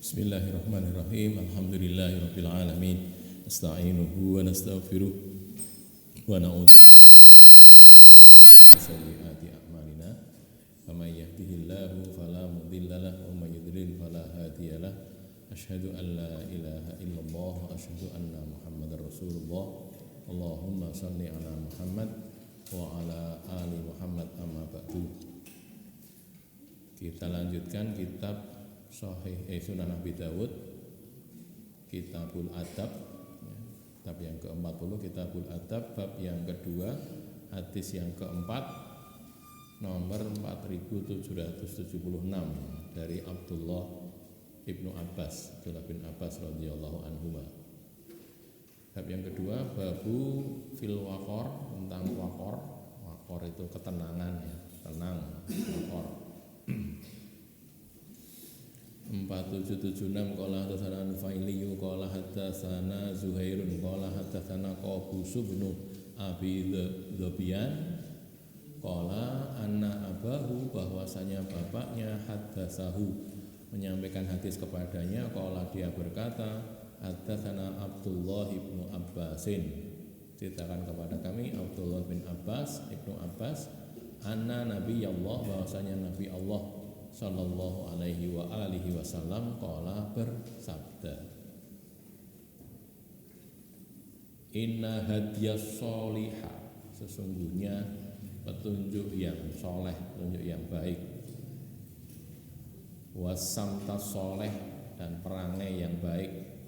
Bismillahirrahmanirrahim. Alhamdulillahirabbil alamin. Nasta'inuhu wa nastaghfiruh wa na'udzu billahi sayyiati a'malina. Faman yahdihillahu fala mudhillalah wa may yudlil fala hadiyalah. Asyhadu an la ilaha illallah wa asyhadu anna Muhammadar Rasulullah. Allahumma shalli ala Muhammad wa ala ali Muhammad amma ba'du. Kita lanjutkan kitab Sahih Sunan Abi Dawud, Kitabul Adab, kitab yang ke-40, Kitabul Adab, bab yang kedua, hadis yang keempat, nomor 4776 dari Abdullah ibnu Abbas, Abdullah bin Abbas radhiyallahu anhuma. Bab yang kedua, babu fil waqor, tentang waqor. Waqor itu ketenangan, ya, tenang, waqor. 4776 qala hadatsana Nufailiyu qala hadatsana Zuhairun qala hadatsana Qabus bin Abi Dhabian qala anna abahu, bahwasanya bapaknya haddatsahu, menyampaikan hadis kepadanya. Qala, dia berkata, hadatsana Abdullah ibnu Abbasin, ceritakan kepada kami Abdullah bin Abbas ibnu Abbas, anna nabiyallah, bahwasanya Nabi Allah sallallahu alaihi wa alihi wasallam qala, bersabda, inna hadiyas solihah, sesungguhnya petunjuk yang soleh, petunjuk yang baik, wasamtas soleh, dan perangai yang baik,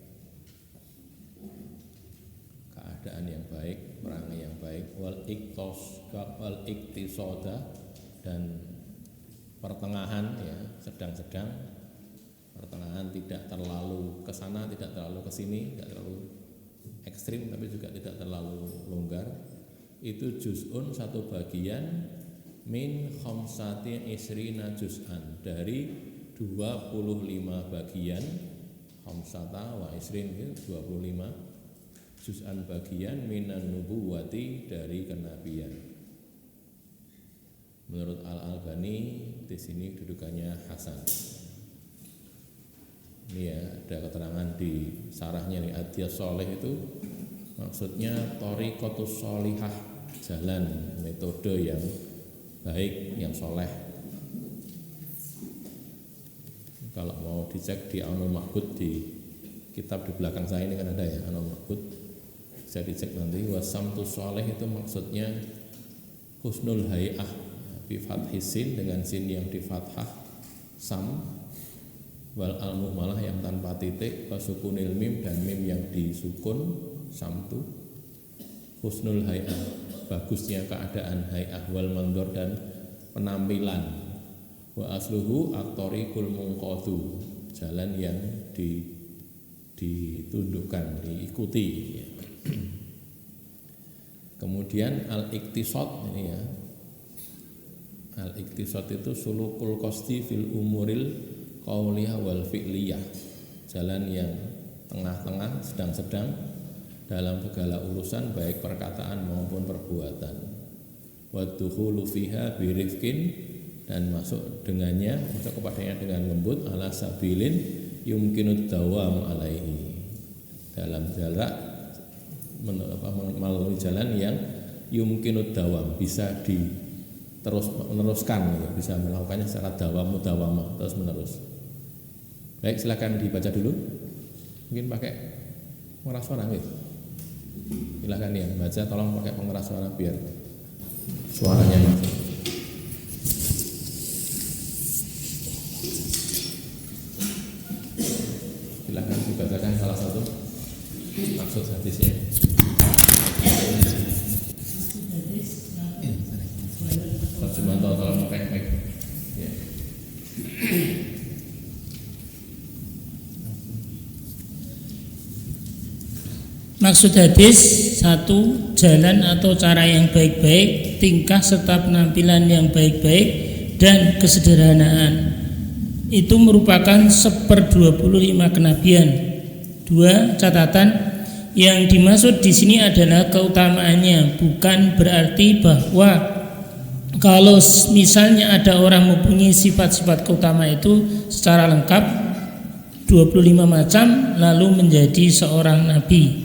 keadaan yang baik, perangai yang baik, wal iktisoda, dan pertengahan, ya, sedang-sedang, pertengahan, tidak terlalu ke sana, tidak terlalu ke sini, tidak terlalu ekstrim, tapi juga tidak terlalu longgar. Itu juz'un, satu bagian, min khamsati isrina juz'an, dari 25 bagian, khamsata wa isrin, 25 juz'an bagian, minan nubuwati, dari kenabian. Menurut Al-Albani di sini kedudukannya hasan. Ini ya, ada keterangan di sarahnya nih, Adiyas Soleh itu maksudnya thariqatus sholihah, jalan, metode yang baik, yang soleh. Kalau mau dicek di Aunul Ma'bud, di kitab di belakang saya ini kan ada ya, Aunul Ma'bud, bisa dicek nanti. Wasamtus soleh itu maksudnya husnul hay'ah, bi fathis sin, dengan sin yang di fathah, sam, wal al-muhmalah yang tanpa titik, wasukunil mim, dan mim yang disukun, samtu. Husnul hay'ah, bagusnya keadaan, hay'ah wal mandor, dan penampilan. Wa asluhu at-thariqul munqadhu, jalan yang ditundukkan, diikuti. Kemudian al-iktisad, ini ya, al-iktisad itu sulukul qasdi fil umuril qauliyah wal fi'liyah, jalan yang tengah-tengah, sedang-sedang dalam segala urusan, baik perkataan maupun perbuatan. Wa dukhulu fiha birifqin, dan masuk dengannya, masuk kepadanya dengan lembut, ala sabilin yumkinud dawam alaihi, dalam jarak melalui jalan yang yumkinud dawam, bisa terus meneruskan, ya, bisa melakukannya secara mudawamah, terus menerus. Baik, silakan dibaca dulu. Mungkin pakai pengeras suara, gitu. Silakan yang baca, tolong pakai pengeras suara biar suaranya masuk. Silakan dibacakan salah satu maksud hadisnya. Terjemahan tolong pakai mic. Ya. Maksud hadis: 1. Jalan atau cara yang baik-baik, tingkah serta penampilan yang baik-baik, dan kesederhanaan. Itu merupakan 1/25 kenabian. 2. Catatan: yang dimaksud di sini adalah keutamaannya, bukan berarti bahwa kalau misalnya ada orang mempunyai sifat-sifat keutamaan itu secara lengkap, 25 macam lalu menjadi seorang nabi.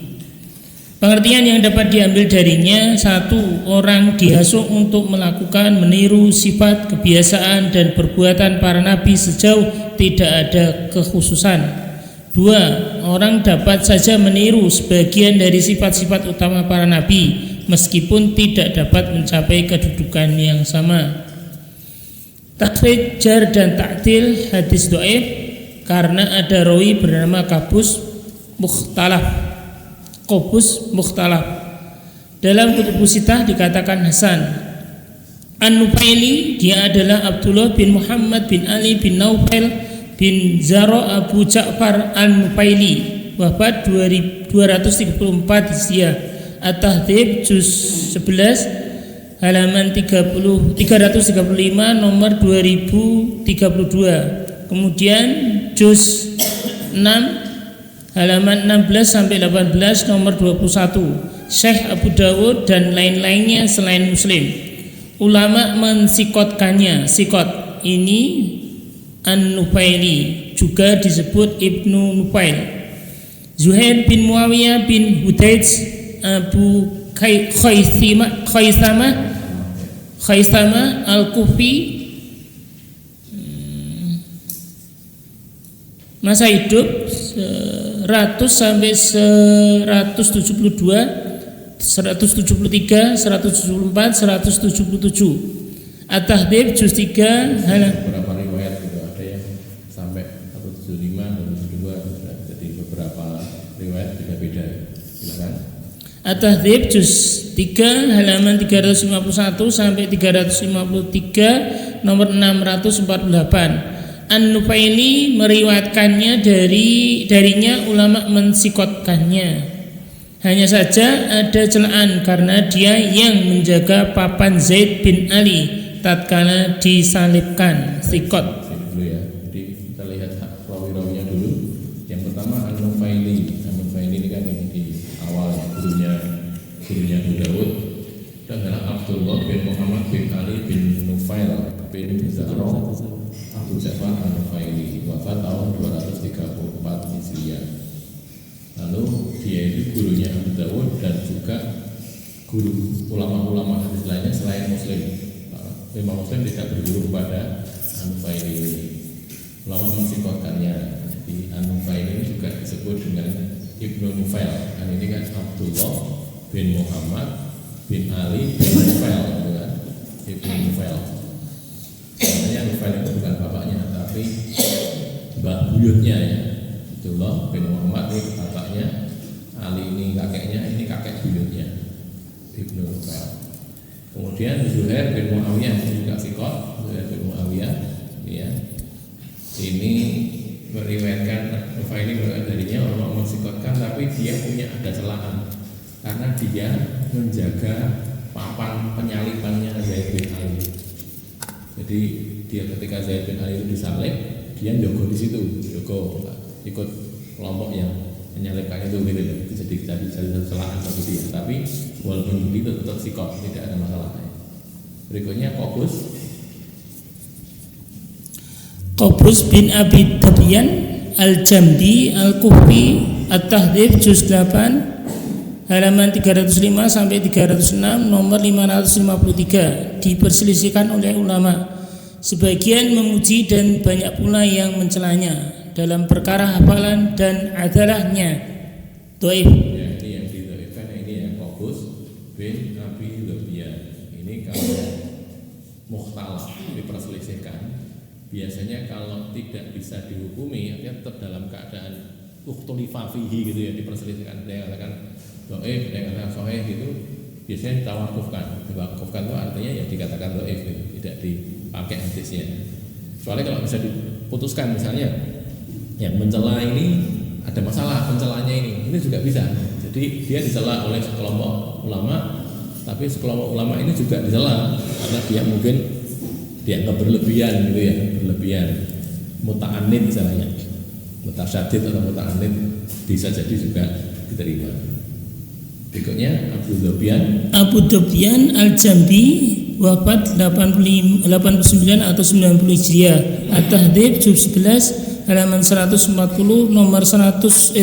Pengertian yang dapat diambil darinya: 1. Orang dihasut untuk melakukan, meniru sifat, kebiasaan dan perbuatan para nabi sejauh tidak ada kekhususan. 2. Orang dapat saja meniru sebagian dari sifat-sifat utama para nabi meskipun tidak dapat mencapai kedudukan yang sama. Takhrij, jar dan ta'dil hadis dhaif karena ada rawi bernama Qabus Mukhtalaf. Dalam Kutubus Sittah dikatakan Hasan. An-Nufaili, dia adalah Abdullah bin Muhammad bin Ali bin Naufal bin Zara Abu Ja'far An-Nufaili, wafat 234 Hijriah. At-Tahdhib juz 11 halaman 335 nomor 2032. Kemudian juz 6 halaman 16 sampai 18 nomor 21. Syekh Abu Dawud dan lain-lainnya selain Muslim. Ulama mensikotkannya. Sikot ini An-Nufaili, juga disebut Ibnu Nufail. Zuhair bin Muawiyah bin Hudaij Abu Khaisama Al-Kufi, masa hidup 100 sampai 172, 173, 174, 177. At-Tahdhib juz 3 beberapa riwayat gitu, ada yang sampai 175, 172, jadi beberapa riwayat beda-beda. Silakan. At-Tahdhib juz 3 halaman 351 sampai 353 nomor 648. An-Nufaili meriwayatkannya darinya, ulama mensikotkannya. Hanya saja ada celaan karena dia yang menjaga papan Zaid bin Ali tatkala disalibkan. Sikot. Dulu ya. Jadi kita lihat rawi-rawinya dulu. Yang pertama An-Nufaili. An-Nufaili ini kan yang di awal gurunya Abu Dawud. Itu adalah Abdullah bin Muhammad bin Ali bin Nufail bin Zara Abu Ja'far An-Nufaili, wafat tahun 234 Hijriah. Lalu dia itu gurunya Abu Dawud dan juga guru ulama-ulama hadis lainnya selain Muslim. Imam Muslim tidak berguru kepada An-Nufaili ini. Ulama mensikotkannya. Jadi An-Nufaili ini juga disebut dengan Ibnu Nufail. Dan ini kan Abdullah bin Muhammad bin Ali bin Nufail, kan? Ibnu Nufail. Sebenarnya Nufail itu bukan bapaknya, tapi mbak buyutnya ya. Abdullah bin Muhammad ini bapaknya, Ali ini kakeknya, ini kakek buyutnya Ibnu Nufail. Kemudian Zuhair bin Muawiyah juga sikot. Zuhair bin Muawiyah ya. Ini meriwayatkan Nufail ini darinya, orang mensikotkan, tapi dia punya ada celaan karena dia menjaga papan penyalibannya Zaid bin Ali. Jadi dia ketika Zaid bin Ali itu disalib, dia jogo di situ, jogo ikut kelompok yang menyalibkan itu gitu. Itu jadi celaan bagi dia. Tapi walaupun begitu tetap sikot, tidak ada masalah. Berikutnya Qabus bin Abi Tabyan Al-Jamdi Al-Kufi, At-Tahdhib juz 8 halaman 305 sampai 306 nomor 553. Diperselisihkan oleh ulama. Sebagian memuji dan banyak pula yang mencelanya dalam perkara hafalan dan adalahnya. Dhaif. Ya, ini yang didhaifkan ini ya, Qabus bin Abi Tabyan. Ini kalau mukhtalaf diperselisihkan, biasanya kalau tidak bisa dihukumi, artinya tetap dalam keadaan ukhtulifa fihi gitu ya, diperselisihkan. Ada yang katakan dhaif, ada yang katakan sahih gitu, biasanya ditawakufkan. Ditawakufkan itu artinya ya dikatakan dhaif gitu, tidak dipakai hadisnya. Soalnya kalau bisa diputuskan misalnya yang mencela ini ada masalah pencelanya ini juga bisa. Jadi dia dicela oleh sekelompok ulama, tapi sekelompok ulama ini juga dicela karena dia mungkin dianggap berlebihan gitu ya, berlebihan, muta'anid misalnya, mutasyadid atau muta'anid bisa jadi juga diterima. Berikutnya Abu Tabyan Al-Jambi, wafat 89 atau 90 Hijriah. At-Tahdhib juz 11 halaman 140, nomor 761,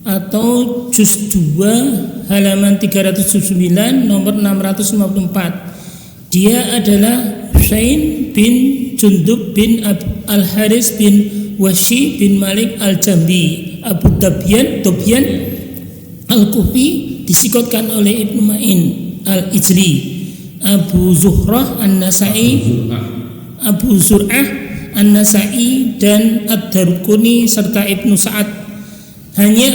atau juz 2 halaman 379, nomor 654. Dia adalah Husain bin Jundub bin Al-Haris bin Washi bin Malik Al-Jambi Abu Dobyan Al-Kufi, disikotkan oleh Ibnu Ma'in Al-Ijli, Abu Zuhrah Abu Zur'ah An-Nasai dan Ad-Darqutni serta Ibnu Sa'ad. Hanya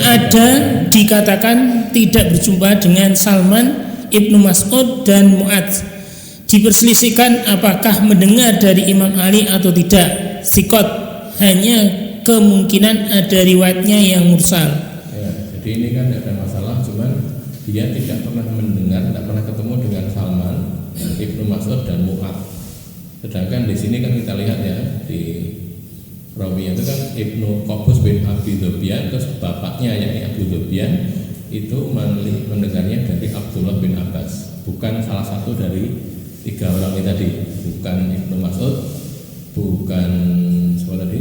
ada dikatakan tidak berjumpa dengan Salman, Ibnu Mas'ud dan Mu'adz. Diperselisihkan apakah mendengar dari Imam Ali atau tidak. Sikot, hanya kemungkinan ada riwayatnya yang mursal. Ya, jadi ini kan tidak ada masalah, cuman dia tidak pernah mendengar, tidak pernah ketemu dengan Salman, Ibnu Mas'ud dan Mu'adz. Sedangkan di sini kan kita lihat ya, di rawi itu kan Ibnu Qabus bin Abi Dobyan, terus bapaknya yakni Abu Dobyan itu mendengarnya dari Abdullah bin Abbas, bukan salah satu dari 3 orang ini tadi, bukan Ibnu Mas'ud, bukan siapa tadi,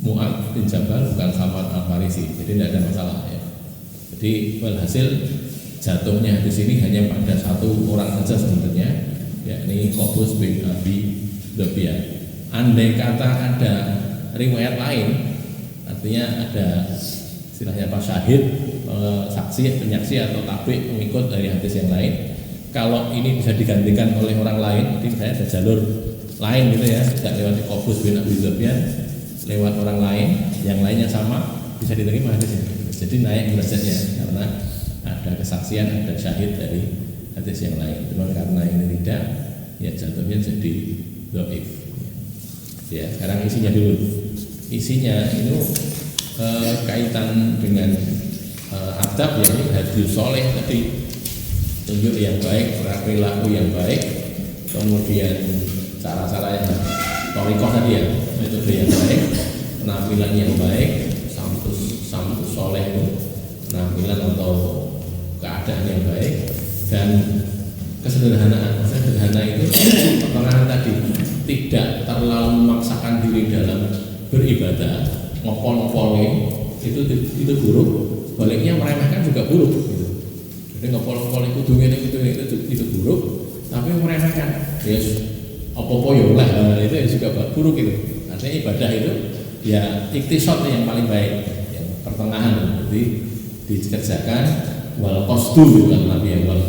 Mu'adz bin Jabal, bukan Salman Al-Farisi. Jadi tidak ada masalah ya. Jadi walhasil jatuhnya di sini hanya pada satu orang saja sebenarnya, yakni Qabus bin Abi Dobyan. Andai kata ada riwayat lain, artinya ada istilahnya apa, syahid, saksi, penyaksi atau tabi pengikut dari hadis yang lain, kalau ini bisa digantikan oleh orang lain, jadi saya ada jalur lain gitu ya, tidak lewat Qabus bin Abi Dobyan, lewat orang lain, yang lainnya sama, bisa diterima hadisnya. Jadi naik derajatnya karena ada kesaksian, ada syahid dari hadis yang lain. Cuma karena ini tidak, ya jatuhnya jadi dhaif. Ya, sekarang isinya dulu. Isinya itu kaitan dengan adab, ya, ini hadis soleh tadi, tunjuk yang baik, perilaku yang baik, kemudian cara-cara yang thariqah tadi ya, metode yang baik, penampilan yang baik, samtus soleh itu penampilan atau keadaan yang baik, dan kesederhanaan. Sederhana itu pertengahan tadi, tidak terlalu memaksakan diri dalam beribadah, ngopol-ngopolnya itu buruk, baliknya meremehkan juga buruk gitu. Jadi ngopol-ngopol itu buruk, tapi meremehkan ya apa-apa ya oleh, itu juga buruk gitu. Artinya ibadah itu ya iktisad yang paling baik, yang pertengahan, jadi dikerjakan wal qasdu gitu kan Nabi, yang wal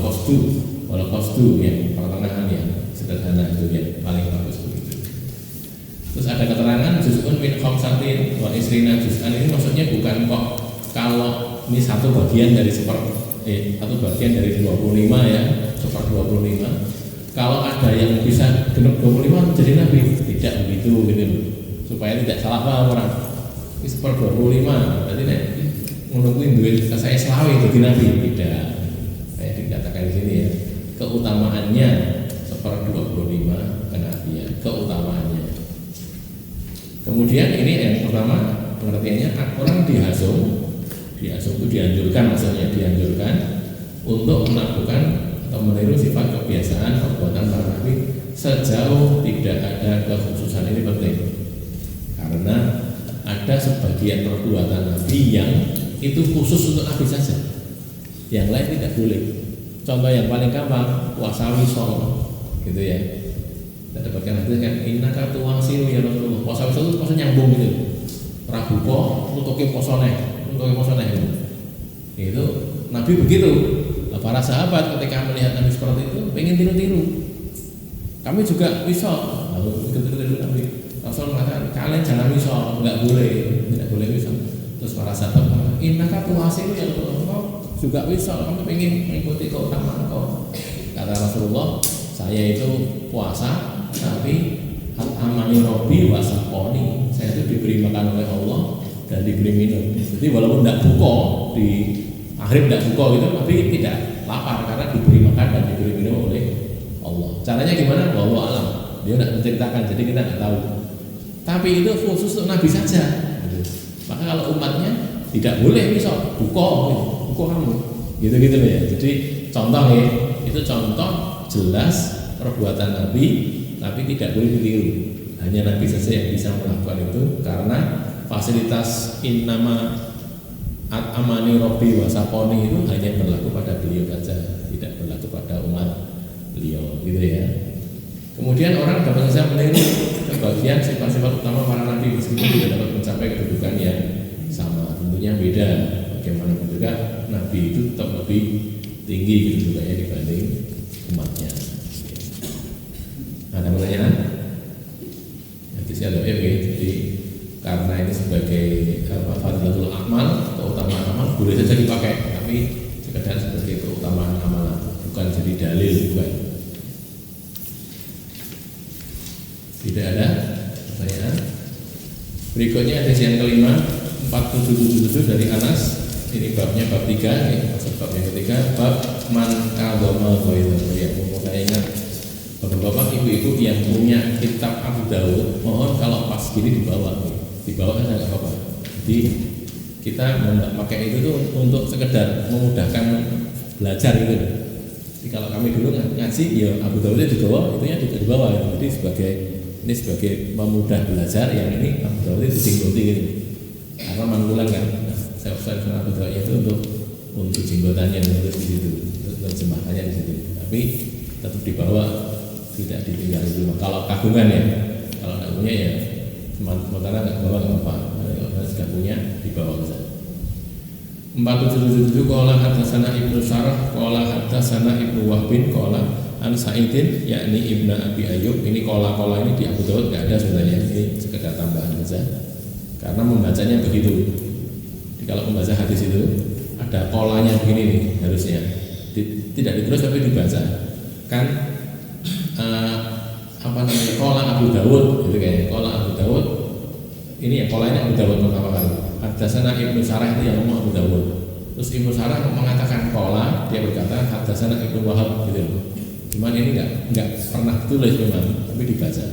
qasdu yang pertengahan, yang sederhana itu yang paling bagus begitu. Terus ada keterangan juz'un min khamsatin wa isrina juz'an, ini maksudnya bukan kok kalau ini satu bagian dari satu bagian dari 25 ya, 25. Kalau ada yang bisa genep 25 jadi nabi, tidak begitu gitu, supaya tidak salah paham orang. Ini 25, berarti nek menungguin duit saya selawi jadi nabi, tidak. Kayak dikatakan di sini ya, keutamaannya 25 kenabian, keutamaannya. Kemudian ini yang pertama pengertiannya, orang dihasung itu dianjurkan, maksudnya dianjurkan untuk melakukan atau meniru sifat kebiasaan perbuatan para nabi sejauh tidak ada kekhususan. Ini penting karena ada sebagian perbuatan nabi yang itu khusus untuk nabi saja, yang lain tidak boleh. Contoh yang paling gampang, puasa wisol gitu ya. Kita dapatkan hadis kan, innaka tuwasilu ya Rasulullah. Puasa wisol itu puasa nyambung gitu, Rabu po nutuki posone itu Nabi begitu. Para sahabat ketika melihat Nabi seperti itu pengen tiru-tiru, kami juga wisol, lalu tiru-tiru Nabi. Rasul mengatakan kalian jangan wisol, tidak boleh wisol. Terus para sahabat mengatakan innaka tuwasilu ya Rasulullah, juga wisol, kami pengen mengikuti keutamaan kau. Kata Rasulullah, saya itu puasa tapi amani Robi wasakoni, saya itu diberi makan oleh Allah dan diberi minum. Jadi walaupun tidak buka di maghrib, tidak buka gitu, tapi tidak lapar karena diberi makan dan diberi minum oleh Allah. Caranya gimana? Wallahu alam. Dia tidak menceritakan, jadi kita tidak tahu. Tapi itu khusus untuk Nabi saja. Maka kalau umatnya tidak boleh misal buka kamu, gitu ya. Jadi contoh ya, itu contoh jelas perbuatan Nabi tapi tidak boleh ditiru. Hanya Nabi saja yang bisa melakukan itu, karena fasilitas innama amani robbi wasaponi itu hanya berlaku pada beliau saja, tidak berlaku pada umat beliau, gitu ya. Kemudian orang dapat bisa meniru sebagian sifat-sifat utama para nabi meskipun tidak dapat mencapai kedudukan yang sama, tentunya beda. Bagaimanapun juga nabi itu tetap lebih tinggi kedudukannya dibanding umatnya. Ada pertanyaan? Nanti saya doa jadi karena ini sebagai fadilatul amal, keutamaan amal boleh saja dipakai, tapi sekedar sebagai keutamaan amal, bukan jadi dalil, bukan. Tidak ada pertanyaan. Berikutnya hadis yang kelima 4777 dari Anas. Ini babnya bab 3, ini maksud bab yang ketiga, bab man kadoma ghaidha. Ya, saya ingat bapak-bapak ibu-ibu yang punya kitab Abu Dawud, mohon kalau pas gini dibawa kan agak apa-apa. Jadi kita pakai itu tuh untuk sekedar memudahkan belajar gitu. Jadi kalau kami dulu ngaji, ya Abu Dawud itu dibawa, itunya juga dibawa. Jadi sebagai memudah belajar, yang ini Abu Dawud itu jenggotin gitu. Karena mangkulan kan. Saya Abu Dawud itu untuk jenggotannya, untuk di situ, untuk terjemahannya di situ. Tapi tetap dibawa, tidak ditinggal di rumah. Kalau kagungan ya, kalau nggak punya ya sementara nggak bawa nggak apa-apa. Kalau sudah punya dibawa saja. 4777 qala hadatsana Ibnu Syarah qala hadatsana Ibnu Wahbin qala an Sa'idin yakni Ibnu Abi Ayyub. Ini qala ini di Abu Dawud nggak ada sebenarnya, ini sekedar tambahan saja karena membacanya begitu. Jadi kalau membaca hadis itu ada kolanya begini nih harusnya, tidak ditulis tapi dibaca kan. Apa namanya, kola Abu Dawud gitu kayaknya, kola Abu Dawud ini ya, kolanya Abu Dawud pertama kali. Hadasana Ibnu Syarah itu yang ngomong Abu Dawud, terus Ibnu Syarah mengatakan kola, dia berkata hadasana Ibnu Wahab gitu loh. Cuman ini nggak pernah tulis memang, tapi dibaca.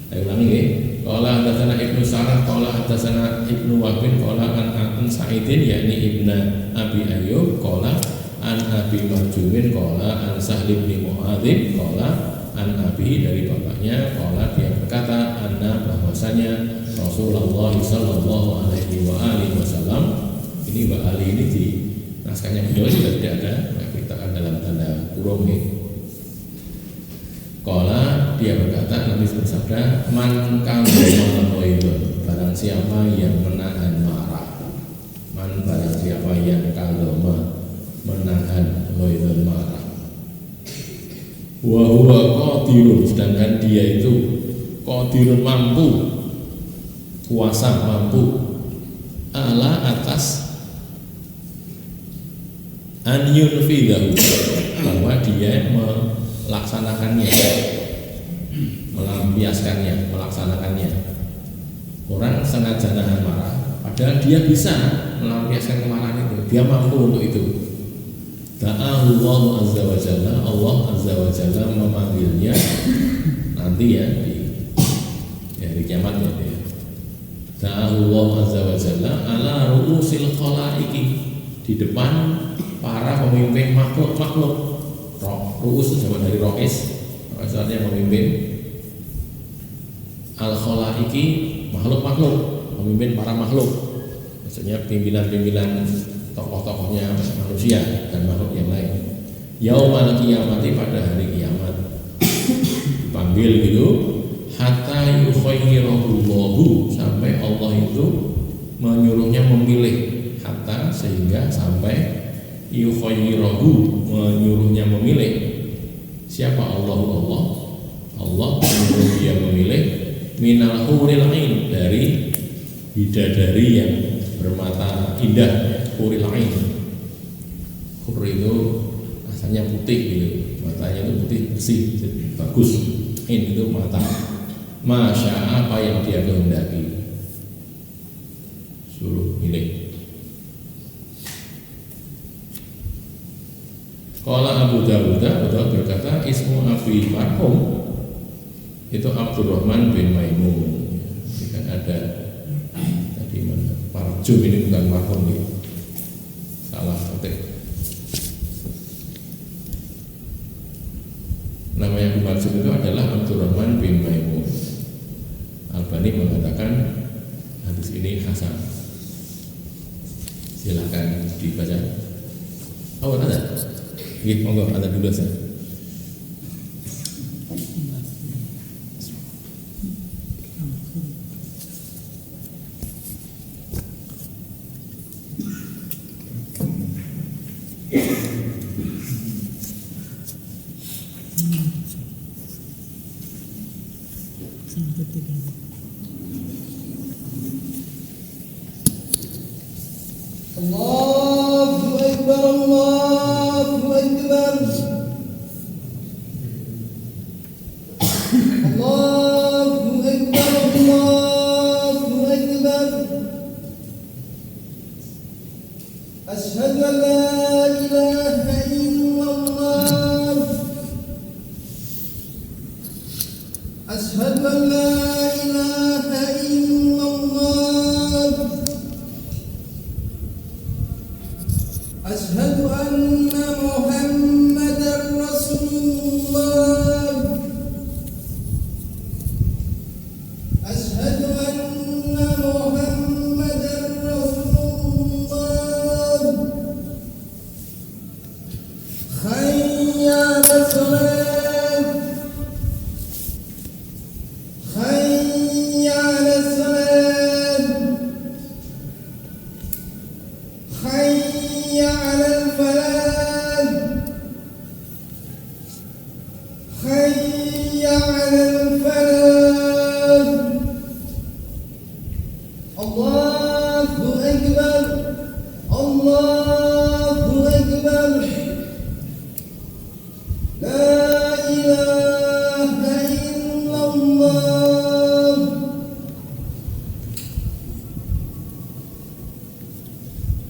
Saya ulangi ya, kola hadasana Ibnu Syarah, kola hadasana Ibnu Wahbin, kola an Sa'idin yakni Ibnu Abi Ayyub, kola an Abi Marjumin, kola an Sahli bin Mu'adzib, kola an Abi dari bapaknya, kola dia berkata anna bahwasanya Rasulullah sallallahu alaihi wasallam, ini wa ali ini di naskahnya beliau juga tidak ada, kita kan dalam tanda kurung nih. Kola dia berkata, Nabi bersabda, man kana ghaidun, barang siapa yang menahan marah, man barang siapa yang kaloma menahan ghaidun marah, wa huwa qadirun, sedangkan dia itu qadirun mampu, kuasa mampu, ala atas an yunfidahu, bahwa dia melaksanakannya, melampiaskannya, melaksanakannya. Orang sengaja nahan marah, padahal dia bisa melampiaskan kemarahan itu, dia mampu untuk itu. Ta'allahu azza wa jalla, Allah azza wa jalla memanggilnya nanti ya di kiamatnya ya. Ta'allahu azza wa jalla ala ru'usil khalaiki, di depan para pemimpin makhluk. Ru'us sama dari ro'is, artinya pemimpin. Al-khalaiki makhluk, pemimpin para makhluk, maksudnya pimpinan tokoh-tokohnya manusia dan makhluk yang lain. Yaumal qiyamati, pada hari kiamat dipanggil gitu, hatta yukhayyirahullahu, sampai Allah itu menyuruhnya memilih, hatta sehingga sampai yukhayyirahu, menyuruhnya memilih. Siapa Allah menyuruh dia memilih minal huril ain, dari bidadari yang bermata indah. Huril ain, hur itu asalnya putih gitu, matanya itu putih bersih bagus. Ain itu mata. Masya apa yang dia kehendaki, suruh milih. Qala Abu Dawud berkata, ismu Abi marhum itu Abdurrahman bin Maimun. Ini kan ada tadi mana Parjum, ini bukan marhum gitu, salah ketik. Nama yang dibaca dimaksud itu adalah Abdurrahman bin Maimun. Albani mengatakan hadis ini hasan. Silakan dibaca. Oh, ada. Nggih, monggo ada dulu saja. Allahu Akbar, Allahu Akbar. Allahu Akbar, Allahu Akbar. Asyhadu an la ilaha illallah. Asyhadu an la ilaha illallah. Asyhadu anna Muhammadar Rasulullah. Asyhadu anna Muhammadar Rasulullah. Hayya 'alas salat. Hayya 'alas salat. Hayya 'alal falah. Hayya 'alal falah. Allahu Akbar. Allahu Akbar. La ilaha illallah.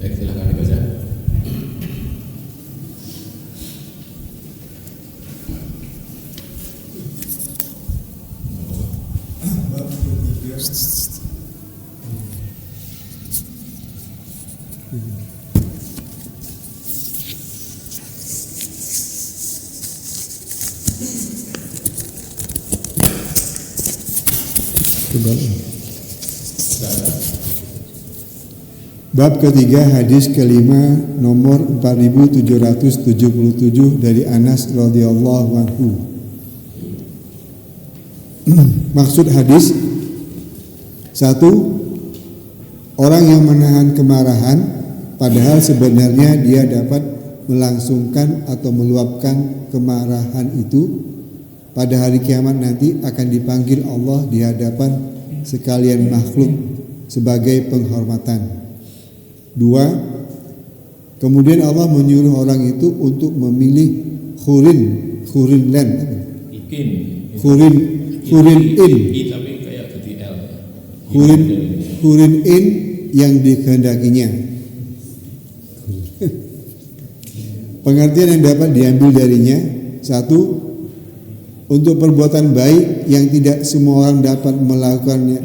Baik, silakan dibaca. Bab ketiga. Bab ketiga, hadis kelima nomor 4777 dari Anas radhiyallahu anhu. Maksud hadis: 1. Orang yang menahan kemarahan padahal sebenarnya dia dapat melangsungkan atau meluapkan kemarahan itu, pada hari kiamat nanti akan dipanggil Allah di hadapan sekalian makhluk sebagai penghormatan. 2. Kemudian Allah menyuruh orang itu untuk memilih khurin len, khurin in, tapi kayak jadi L. khurin in yang dikehendakinya. Pengertian yang dapat diambil darinya: 1. Untuk perbuatan baik yang tidak semua orang dapat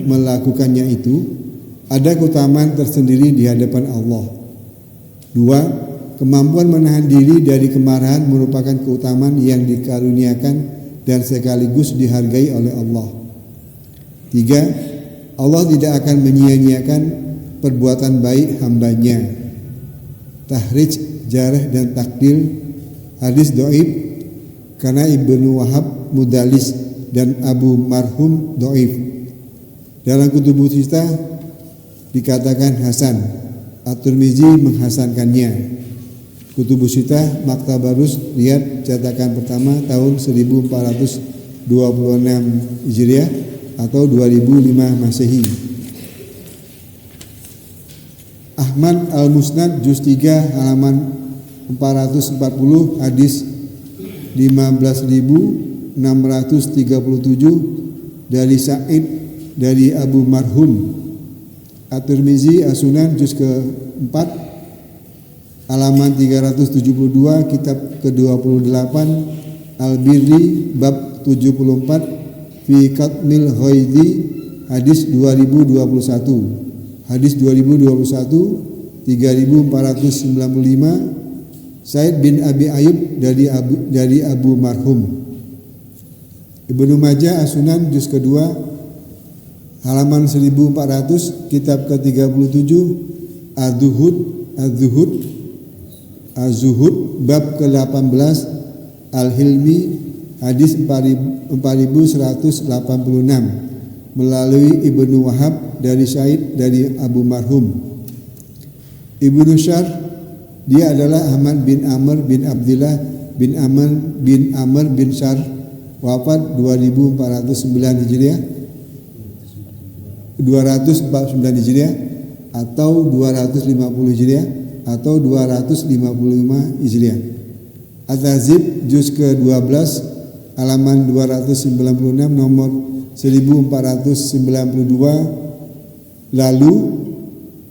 melakukannya itu, ada keutamaan tersendiri di hadapan Allah. 2. Kemampuan menahan diri dari kemarahan merupakan keutamaan yang dikaruniakan dan sekaligus dihargai oleh Allah. 3. Allah tidak akan menyia-nyiakan perbuatan baik hambanya. Tahrij, jarh dan takdil. Hadis dhaif karena Ibnu Wahab mudalis dan Abu Marhum dhaif. Dalam Kutubus Sittah dikatakan hasan. At-Tirmizi menghasankannya. Kutubus Sittah Maktabarus lihat cetakan pertama tahun 1426 Hijriah atau 2005 Masehi. Ahmad Al-Musnad juz 3 halaman 440 hadis 15.637 dari Sa'id dari Abu Marhum. At-Tirmizi As-Sunan juz ke-4 halaman 372, kitab ke-28 Al-Birri bab 74 fi Katmil Ghaidhi hadis 2021. Hadis 2021 3495 Said bin Abi Ayyub dari Abu Marhum. Ibnu Majah As-Sunan juz kedua halaman 1400, kitab ke-37 Az-Zuhud bab ke-18 Al-Hilmi hadis 4186 melalui Ibnu Wahab dari Sa'id dari Abu Marhum. Ibnu Syar, dia adalah Ahmad bin Amr bin Abdullah bin Amr bin Syar, wafat 2409 Hijriah 249 Hijriah atau 250 Hijriah atau 255 Hijriah. At-Tahzib juz ke-12 halaman 296 nomor 1492. Lalu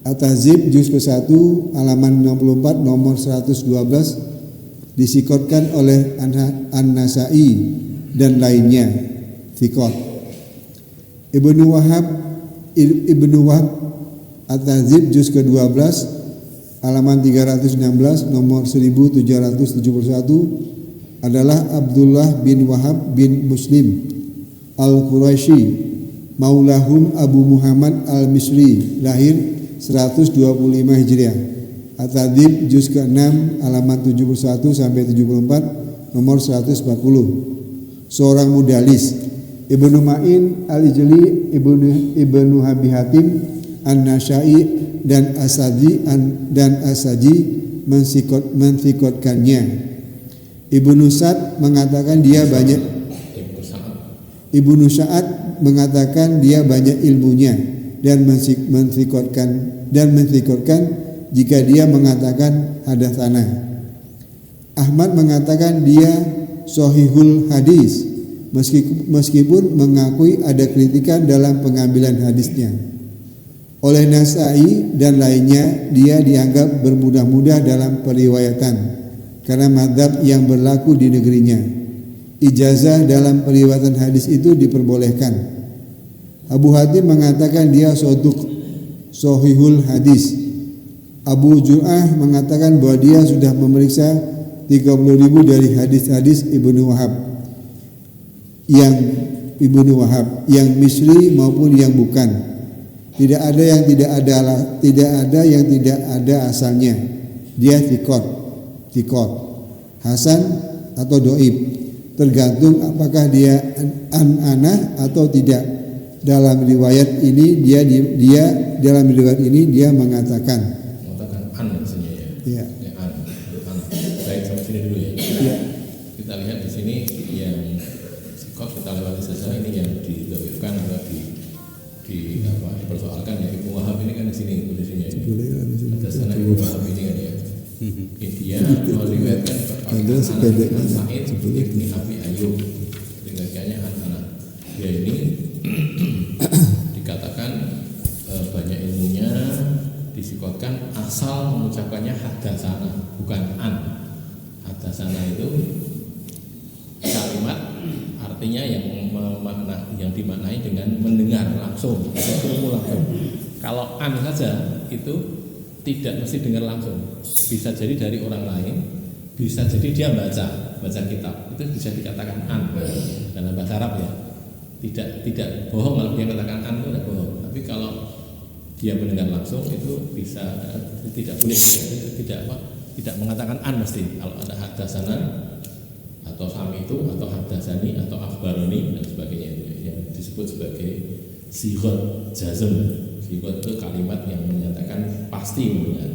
At-Tahzib juz ke-1 halaman 64 nomor 112 disikotkan oleh An-Nasai dan lainnya. Fikot. Ibnu Wahab At-Tahzib juz ke-12 halaman 316 nomor 1771 adalah Abdullah bin Wahab bin Muslim Al-Quraisy maulahum Abu Muhammad Al-Misri, lahir 125 Hijriah. At-Tahzib juz ke-6 halaman 71 sampai 74 nomor 140. Seorang mudalis. Ibnu Ma'in Al-Ijli, Ibnu Abi Hatim An-Nasai dan Asaji mensikotkannya. Ibnu Sa'ad mengatakan dia banyak ilmunya dan mensikotkan jika dia mengatakan hadatsana. Ahmad mengatakan dia sahihul hadis meskipun mengakui ada kritikan dalam pengambilan hadisnya. Oleh Nasai dan lainnya, dia dianggap bermudah-mudah dalam periwayatan karena mazhab yang berlaku di negerinya. Ijazah dalam periwayatan hadis itu diperbolehkan. Abu Hatim mengatakan dia sahihul hadis. Abu Jur'ah mengatakan bahwa dia sudah memeriksa 30.000 dari hadis-hadis Ibnu Wahab yang Misri maupun yang bukan. Tidak ada yang tidak ada asalnya. Dia thiqat, hasan atau doib, tergantung apakah dia an-anah atau tidak. Dalam riwayat ini dia mengatakan an maksudnya ya. Ya. An. Baik, sampai sini dulu ya. Ya. Kita lihat di sini yang kita lewati saja, ini yang didhafirkan atau dipersoalkan ya. Ibnu Wahab ini kan di sini posisinya ya. Ada sana Ibnu Wahab ini kan ya. Dia meriwayatkan kepada Sa'id bin Abi Ayyub, riwayatnya anak. Dia ini dikatakan banyak ilmunya, disikotkan asal mengucapkannya hadatsana, bukan an. Hadatsana itu kalimat artinya yang dimaknai dengan mendengar langsung, ketemu langsung. Kalau an saja itu tidak mesti dengar langsung, bisa jadi dari orang lain, bisa jadi dia baca kitab, itu bisa dikatakan an dalam bahasa Arab ya. Tidak bohong kalau dia katakan an itu tidak bohong, tapi kalau dia mendengar langsung itu bisa tidak boleh tidak mengatakan an mesti. Kalau ada hadatsana atau sami itu atau hadatsani atau akhbaroni dan sebagainya itu yang disebut sebagai sighah jazm. Sighah itu kalimat yang menyatakan pasti mendengar.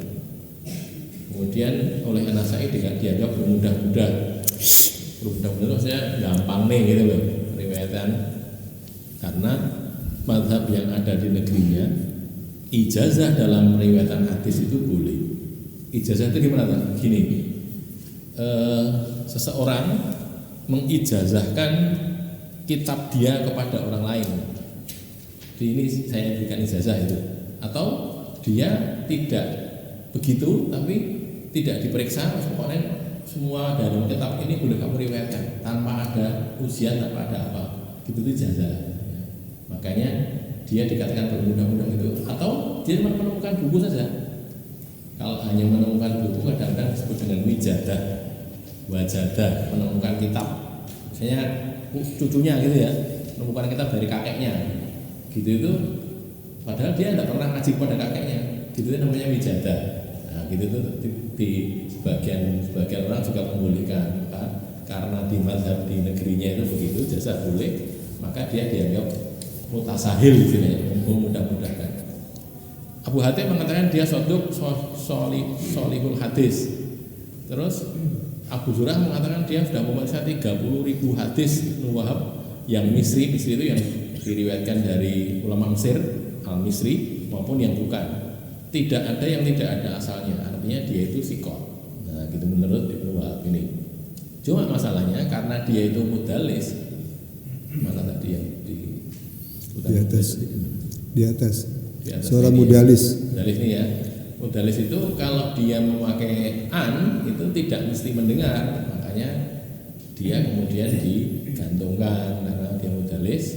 Kemudian oleh An-Nasai dianggap bermudah-mudah maksudnya gampang nih gitu loh riwayatan, karena mazhab yang ada di negerinya ijazah dalam riwayatan hadis itu boleh. Ijazah itu gimana tuh? Gini, seseorang mengijazahkan kitab dia kepada orang lain. Ini saya berikan ijazah itu, atau dia tidak begitu tapi tidak diperiksa, pokoknya semua dalam kitab ini boleh kamu riwayatkan tanpa ada ujian, tanpa ada apa, gitu itu ijazah. Ya. Makanya dia dikatakan bermudah-mudah itu, atau dia menemukan buku saja. Kalau hanya menemukan buku kadang-kadang disebut dengan wajadah, menemukan kitab. Misalnya cucunya gitu ya, menemukan kitab dari kakeknya gitu itu, padahal dia tidak pernah ngaji pada kakeknya gitu, itu namanya wijadah. Nah gitu itu di sebagian orang juga membolehkan karena di mazhab di negerinya itu begitu, jasa boleh, maka dia dianggap mutasahil istilahnya, memudah-mudahkan. Abu Hatim mengatakan dia soduk solihul hadis. Terus Abu Zur'ah mengatakan dia sudah memeriksa 30.000 hadis Ibnu Wahab yang Misri itu yang diriwayatkan dari ulama Mesir al-Misri maupun yang bukan. Tidak ada yang tidak ada asalnya, artinya dia itu siqah. Nah, gitu menurut Ibnu Wahab ini. Cuma masalahnya karena dia itu mudalis, mana tadi yang di atas seorang mudalis. Mudalis ini ya. Mudalis itu kalau dia memakai an itu tidak mesti mendengar, makanya dia kemudian digantungkan karena dia mudalis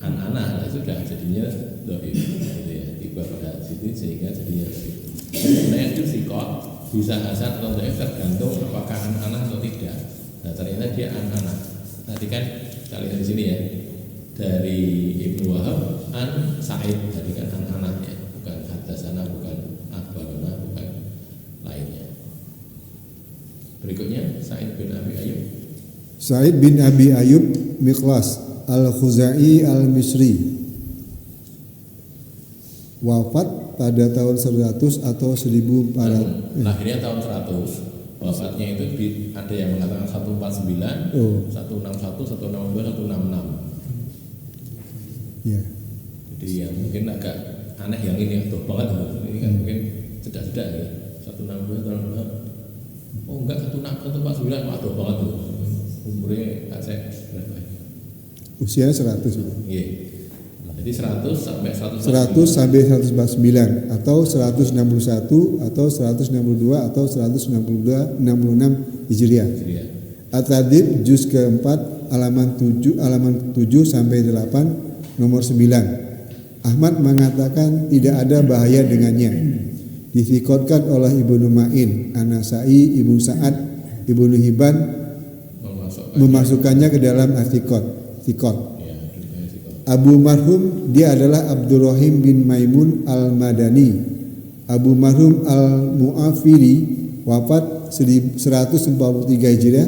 an-ana, nah, sudah jadinya dhaif gitu ya. Tiba pada situ sehingga jadinya dhaif. Sebenarnya itu siqah bisa hasan atau dhaif tergantung apakah an-ana atau tidak. Nah ternyata dia an-ana. Tadi kan kita lihat di sini ya, dari Ibnu Wahab an Sa'id, tadi kan an-ananya, bukan hadasana, bukan akhbarana, bukan lainnya. Berikutnya Sa'id bin Abi Ayyub. Sa'id bin Abi Ayyub Miqlas al-Khuzai al-Misri, wafat pada tahun 100 atau 1400. Lahirnya tahun 100. Wafatnya itu ada yang mengatakan 149, 161, 162, 166. Ya. Jadi ya mungkin agak aneh yang ini tuh banget ini kan mungkin cedak-cedak ya. 162, 166. Oh enggak, 149, waduh banget tuh. Umurnya kasih berapa? Usia 100. Iya. Jadi 100 sampai 149 atau 161 atau 162 atau 166 Hijriah. At-Tadib juz keempat halaman 7 sampai 8 nomor 9. Ahmad mengatakan tidak ada bahaya dengannya. Difikotkan oleh Ibnu Ma'in, An-Nasai, Ibnu Sa'ad, Ibnu Hibban memasukkannya ke dalam Atikot. Abu Marhum dia adalah Abdurrahim bin Maimun al-Madani. Abu Marhum al-Mu'afiri wafat 143 Hijriah.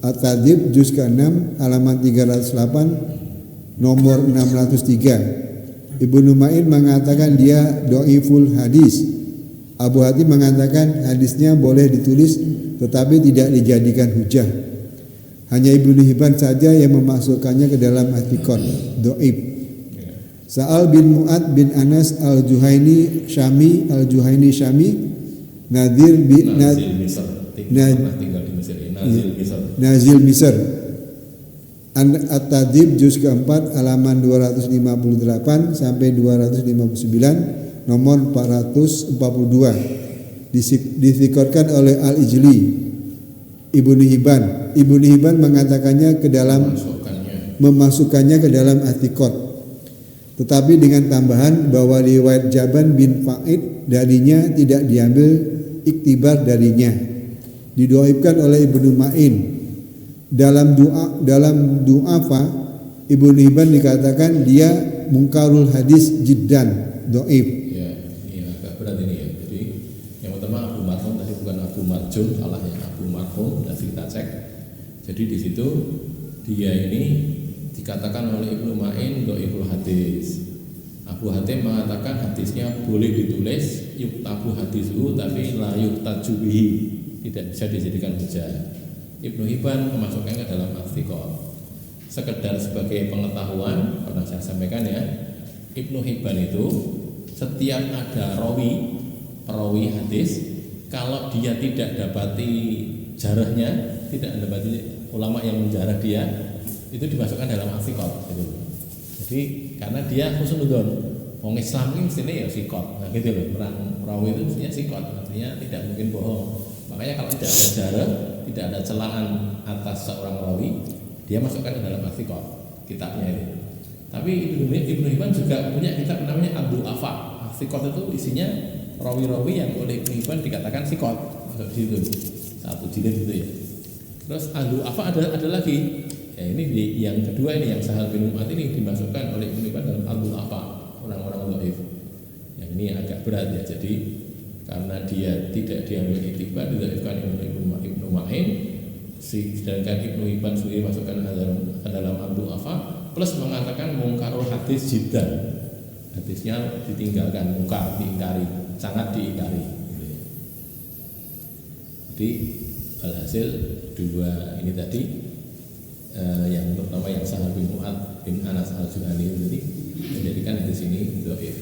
At-Tadib juz ke-6 halaman 308 nomor 603. Ibnu Ma'in mengatakan dia dhaiful hadis. Abu Hatim mengatakan hadisnya boleh ditulis tetapi tidak dijadikan hujah. Hanya Ibnu Hibban saja yang memasukkannya ke dalam Atikot, dhaif. Sa'al bin Mu'ad bin Anas al-Juhaini Syami, Nazil Misr. At-Tadib juz keempat halaman 258 sampai 259 nomor 442. Dizikrkan oleh Al-Ijli. Ibnu Hibban mengatakannya ke dalam memasukkannya ke dalam Atikot, tetapi dengan tambahan bahwa riwayat Jaban bin Fa'id darinya tidak diambil iktibar darinya. Didoaibkan oleh Ibnu Ma'in dalam du'afa. Ibnu Hibban dikatakan dia mungkarul hadis jiddan, dhaif. Ya, ini agak berat ini ya. Jadi yang pertama Abu Marhum tadi bukan Abu Marjun, salahnya Abu Marhum, nanti kita cek. Jadi di situ dia ini dikatakan oleh Ibnu Ma'in dhaiful hadis. Abu Hatim mengatakan hadisnya boleh ditulis yuktabu hadisuhu tapi la yuktaju bihi, tidak bisa dijadikan hujah. Ibnu Hibban memasukkannya ke dalam Atikot. Sekedar sebagai pengetahuan, pernah saya sampaikan ya, Ibnu Hibban itu setiap ada perawi hadis, kalau dia tidak dapati jarahnya, tidak dapati ulama yang menjarah dia, itu dimasukkan dalam Atikot gitu. Jadi karena dia husnudzon, wong Islam ini mestinya ya sikot, nah gitu loh. Orang perawi itu mestinya sikot, artinya tidak mungkin bohong. Makanya kalau tidak ada jarah, tidak ada celaan atas seorang rawi, dia masukkan ke dalam Atikot kitabnya itu. Tapi Ibnu Hibban juga punya kitab namanya Ad-Du'afa. Atikot itu isinya rawi-rawi yang oleh Ibnu Hibban dikatakan sikot, masuk di situ satu jilid gitu ya. Terus Ad-Du'afa ada lagi Ya, ini yang kedua ini yang Sahal bin Mu'adz ini dimasukkan oleh Ibnu Hibban dalam Al-Du'afa, orang-orang dhaif. Yang ini agak berat ya. Jadi karena dia tidak diambil itibar, didhaifkan Ibnu Ma'in, sedangkan Ibnu Hibban sendiri masukkan dalam Al-Du'afa, plus mengatakan mungkarul hadis jiddan. Hadisnya ditinggalkan, mungkar, diingkari, sangat diingkari. Jadi alhasil dua ini tadi yang pertama yang Sahal bin Mu'adz bin Anas al-Juhani tadi menjadikan hadis ini dhaif.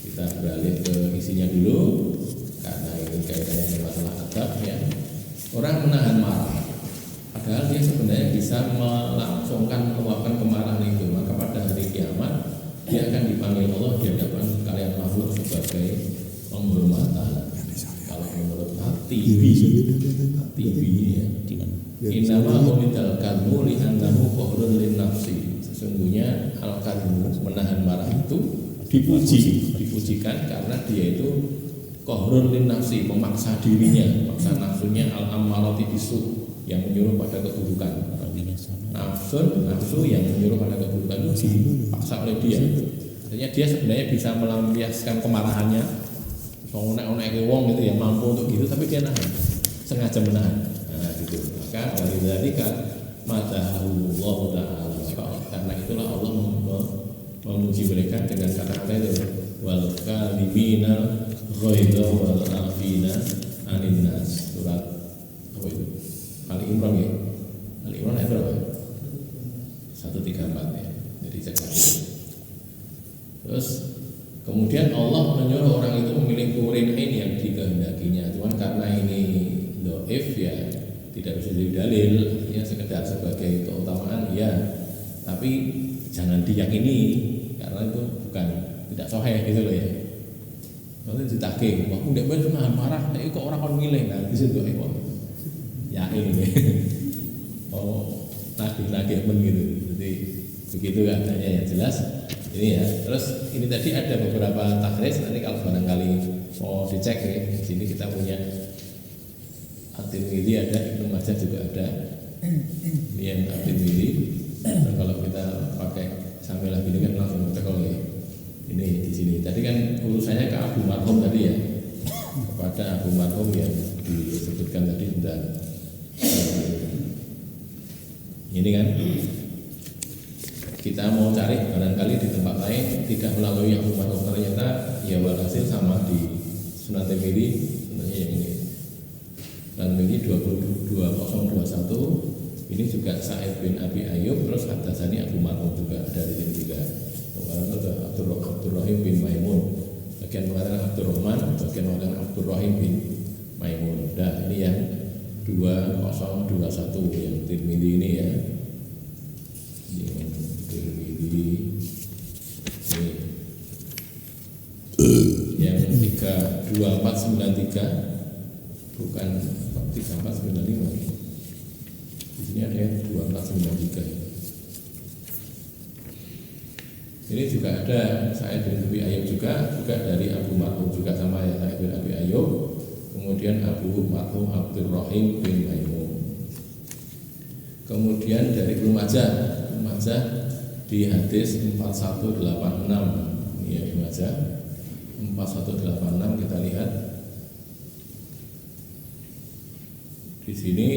Kita beralih ke isinya dulu karena ini kaitannya masalah adab ya. Orang menahan marah, padahal dia sebenarnya bisa melangsungkan meluapkan kemarahan itu, maka pada hari kiamat dia akan dipanggil Allah di hadapan kalian makhluk sebagai penghormatan. Kalau menurut At-Tibi ya, innama humidal kalmu li'annahu qahrun lin-nafsi. Sesungguhnya al-kalmu menahan marah itu dipujikan karena dia itu qahrun lin-nafsi, memaksa dirinya, memaksa nafsunya, al-ammarati bisu, yang menyuruh pada keburukan. Nafsu yang menyuruh pada keburukan itu dipaksa oleh dia. Artinya dia sebenarnya bisa melampiaskan kemarahannya, onek-onek wong gitu ya, mampu untuk gitu, tapi dia nahan, sengaja menahan. Nah gitu. Maka walidzalika madahullah ta'ala, karena itulah Allah memuji mereka dengan kata-kata itu, wal kalimina ghaidha wal afina anin nas. Surat apa itu? Ali Imran ya. Ali Imran ayat berapa? 134 ya. Jadi cek lagi. Terus kemudian Allah menyuruh orang itu memilih kurin ini yang dikehendakinya. Cuman karena ini dhaif ya tidak bisa jadi dalil, ya sekedar sebagai keutamaan ya. Tapi jangan diyakini karena itu bukan tidak sahih gitu loh ya. Nanti ditagih, wah udah bener nahan marah, tapi kok orang kon milih nah di situ kok. Ya ini. Oh, nagih men gitu. Jadi begitu katanya yang jelas. Ini ya, terus ini tadi ada beberapa takhris, nanti kalau barangkali mau dicek ya, di sini kita punya At-Tirmidzi ada, Ibnu Majah juga ada. Ini yang At-Tirmidzi. Kalau kita pakai sambil lagi ini kan langsung muncul ya. Ini di sini. Tadi kan urusannya ke Abu Marhum tadi ya, kepada Abu Marhum yang disebutkan tadi tentang ini kan. Kita mau cari barangkali di tempat lain tidak melalui Abu Marhum, ternyata ya walhasil sama di Sunan Tirmidzi sebenarnya yang ini. Sunan Tirmidzi 20021 ini juga Sa'id bin Abi Ayyub, terus Haddatsani Abu Marhum juga ada di sini juga. Kemarin ada Abdurrahim bin Maimun, bagian mengatakan Abdurrahman, bagian mengatakan Abdurrahim bin Maimun. Nah ini yang 2021 yang Tirmidzi ini ya. Yang 32493 bukan 3495. Di sini ada yang 2493. Ini juga ada Sa'id bin Abi Ayyub juga dari Abu Marhum juga sama ya, Sa'id bin Abi Ayyub. Kemudian Abu Marhum Abdurrahim bin Maimun. Kemudian dari Ibnu Majah di hadis 4186 ini ya, Ibnu Majah 4186 kita lihat di sini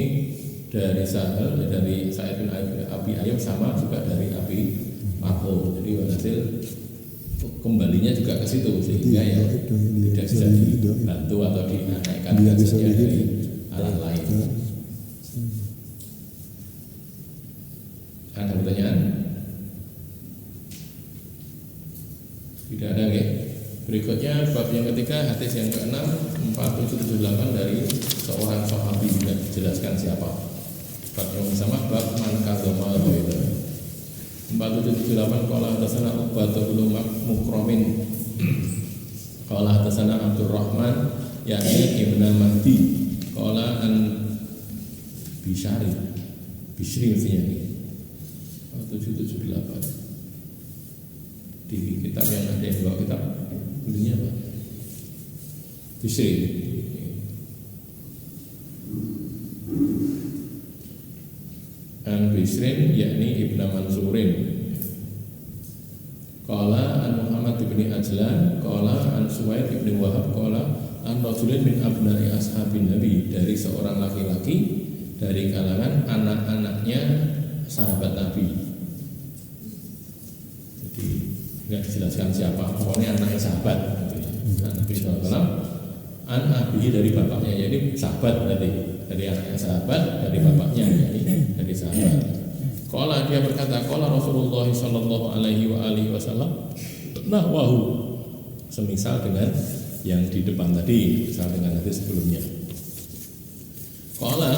dari Sa'id bin Abi Ayyub sama juga dari Abi Marhum. Jadi hasil kembalinya juga ke situ sehingga ya tidak bisa dibantu atau dinaikkan derajatnya dari arah lain. Ada pertanyaan? Tidak ada ya. Berikutnya bab yang ketiga, hadis yang ke-6 4778 dari seorang sahabi, juga dijelaskan siapa. Bab yang sama, bab man kadzama itu 4778 qala hadatsana Uqbah bin Mukramin qala hadatsana Abdurrahman yakni Ibnu Mahdi qala an Bishri mestinya ini 778 di kitab yang ada yang bawa kitab bunyinya apa? Bishri Bisrin yakni Ibnu Mansurin. Qala an Muhammad bin Ajlan, qala an Suwaid bin Wahab, qala an rajulin min abna'i ashabin Nabi, dari seorang laki-laki dari kalangan anak-anaknya sahabat Nabi. Jadi nggak dijelaskan siapa, pokoknya anaknya sahabat gitu ya. Nabi SAW an abihi, dari bapaknya, jadi sahabat berarti, dari anaknya sahabat, dari bapaknya, jadi dari sahabat. Qala, dia berkata, qala Rasulullah sallallahu alaihi wa alihi wasallam nahwahu, semisal dengan yang di depan tadi, misal dengan hadis sebelumnya. Qala,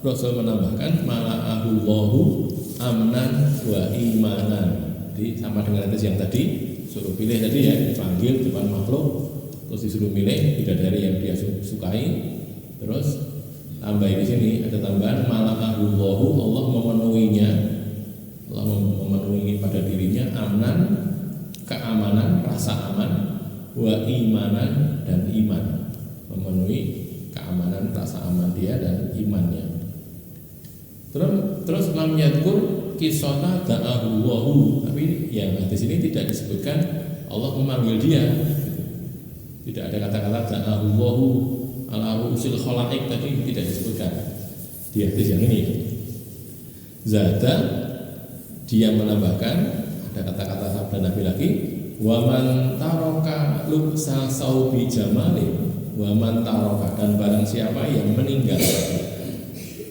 Rasul menambahkan mala'ahullahu amnan wa imanan. Jadi sama dengan hadis yang tadi, suruh pilih tadi ya, dipanggil depan makhluk, terus disuruh milih bidadari yang dia sukai, terus tambah di sini ada tambahan mala'ahullahu, Allah memenuhinya, Allah memenuhi pada dirinya amnan, keamanan, rasa aman, wa imanan, dan iman, memenuhi keamanan, rasa aman dia dan imannya. Terus lam yadkur kisota da'ahullahu, tapi yang di sini tidak disebutkan Allah memanggil dia. Tidak ada kata-kata da'ahullahu ala ru'usil khalaik, tadi tidak disebutkan di hadis yang ini. Zada, dia menambahkan, ada kata-kata sabda Nabi lagi, wa man taraka lubsa saubi jamalin, wa man taraka, dan barang siapa yang meninggalkan,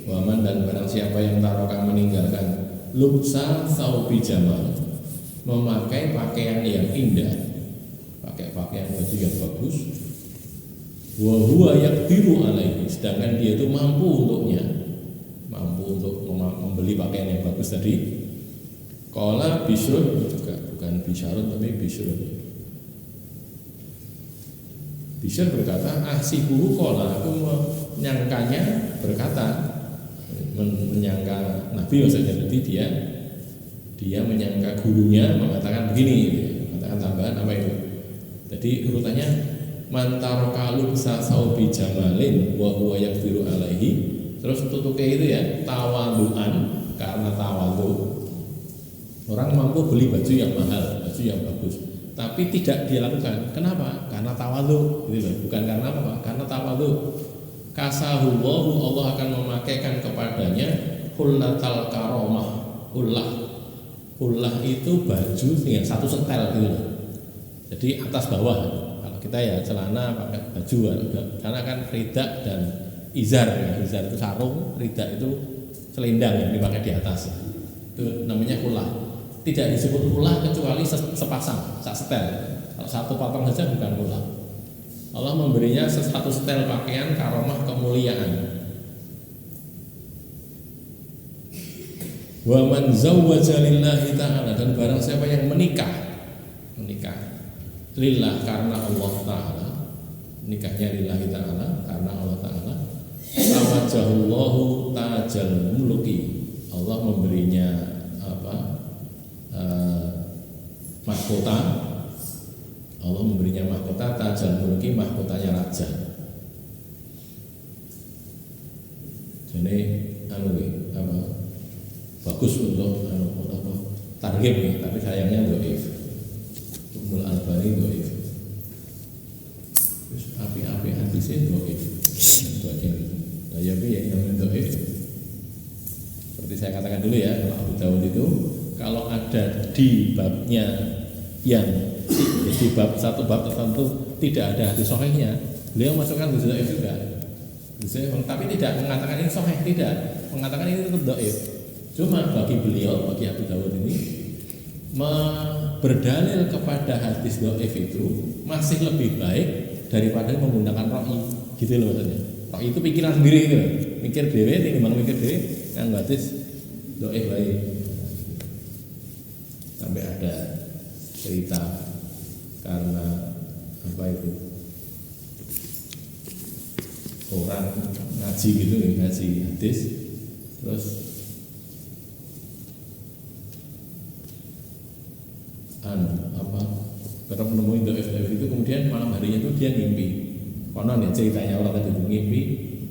waman, dan barang siapa yang taraka meninggalkan lubsa saubi jamal, memakai pakaian yang indah, pakai pakaian baju yang bagus, wa huwa yaqdiru alaihi, sedangkan dia itu mampu untuknya, mampu untuk membeli pakaian yang bagus tadi. Qala Bishrun, juga bukan Bisharun tapi Bishrun. Bishr berkata, ahsibuhu qala, aku menyangkanya berkata, menyangka Nabi maksudnya, jadi dia menyangka gurunya mengatakan begini, mengatakan tambahan apa itu. Jadi urutannya man taraka lubsa saubi jamalin wa huwa yaqdiru alaihi, terus tutuke itu ya tawaduan, karena tawadu. Orang mampu beli baju yang mahal, baju yang bagus, tapi tidak dia lakukan. Kenapa? Karena tawadu, gitu loh. Bukan karena apa? Karena tawadu. Kasahullahu, Allah akan memakaikan kepadanya hullatal karomah. Hullah itu baju dengan satu setel gitu loh. Jadi atas bawah. Kalau kita ya celana pakai baju, karena kan rida dan izar ya. Izar itu sarung, rida itu selendang yang dipakai di atas. Itu namanya hullah. Tidak disebut hullah kecuali sepasang, setel. Kalau satu potong saja bukan hullah. Allah memberinya satu setel pakaian karomah, kemuliaan. Wa man zawwaja lillahi ta'ala, dan barang siapa yang menikah lillah, karena Allah Ta'ala, nikahnya lillahi ta'ala, karena Allah Ta'ala, tawajjahullahu tajal muluki, Allah memberinya mahkota, Allah memberinya mahkota tajal muluki, mahkotanya raja. Jadi bagus untuk target nih, tapi sayangnya doif. Umul Albani doif. Terus api-api hadisnya doif. Bagian itu. Nah, ya yang doif. Seperti saya katakan dulu ya, kalau Abu Dawud itu kalau ada di babnya yang di bab satu bab tertentu tidak ada hadis sahihnya, beliau masukkan hadis doif juga. Tapi tidak mengatakan ini sahih, tidak mengatakan ini tetap doif. Cuma bagi beliau, bagi Abu Dawud ini, berdalil kepada hadis doif itu masih lebih baik daripada menggunakan ra'i, gitu loh maksudnya. Ra'i itu pikiran sendiri gitu, mikir dewe, timbang mikir dewe, yang hadis doif baik. Sampai ada cerita karena apa itu, orang ngaji gitu, ngaji hadis, terus karena menemui doif itu, kemudian malam harinya itu dia ngimpi. Konon ya ceritanya orang tadi itu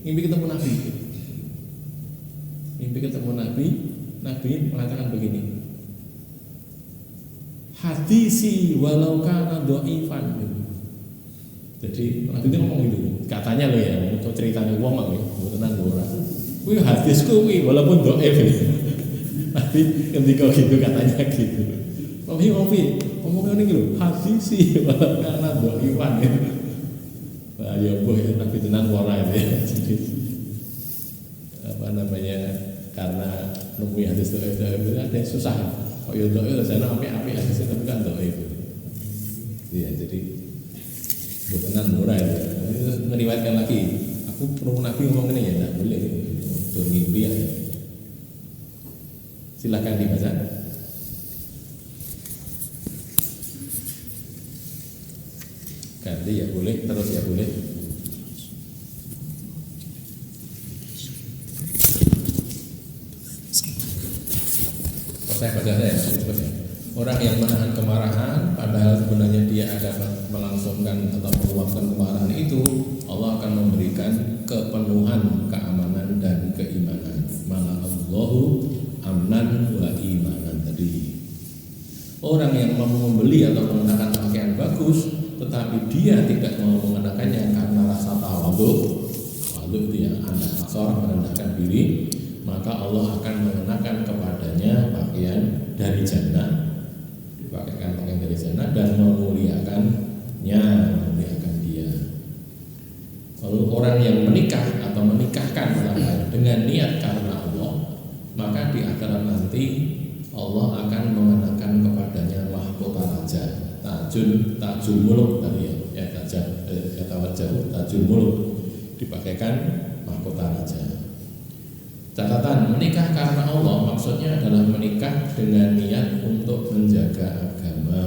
ngimpi ketemu Nabi, Nabi mengatakan begini, hadisi walau kana dhaifan. Jadi Nabi itu ngomong gitu, katanya loh ya, untuk ceritanya wong mah ya, tenan ora. Kuwi hadisku kuwi walaupun dhaif. Nabi ketika gitu katanya gitu. Ngopi ngomongnya ini lho, hadisi walau kana dhaifan. Wah ya boh ya Nabi tenan ora ya. Jadi apa namanya, karena nemu hadis dhaif itu ada yang susah. Kok ya dhaif sana apik-apik hadis tapi kan dhaif. Iya, jadi bukan murah ya. Itu meriwayatkan lagi. Aku perlu Nabi ngomong ini ya, tidak boleh bermimpi ya. Silakan dibaca. Ganti ya boleh, terus ya boleh. Saya baca saya. Orang yang menahan kemarahan padahal sebenarnya dia akan melangsungkan atau meluapkan kemarahan itu, Allah akan memberikan kepenuhan keamanan dan keimanan. Mala Allahu amnan wa imanan tadi. Orang yang mau membeli atau mengenakan pakaian bagus tetapi dia tidak mau mengenakannya karena rasa tawadhu itu ya anda kasar merendahkan diri, maka Allah akan mengenakan kepadanya pakaian dari jannah, dipakaikan pakaian dari jannah dan memuliakannya, memuliakan dia. Lalu orang yang menikah atau menikahkan orang lain dengan niat karena Allah, maka di akhirat nanti Allah akan mengenakan kepadanya mahkota raja, tajul muluk tadi ya, tajul muluk, dipakaikan mahkota raja. Catatan, menikah karena Allah maksudnya adalah menikah dengan niat untuk menjaga agama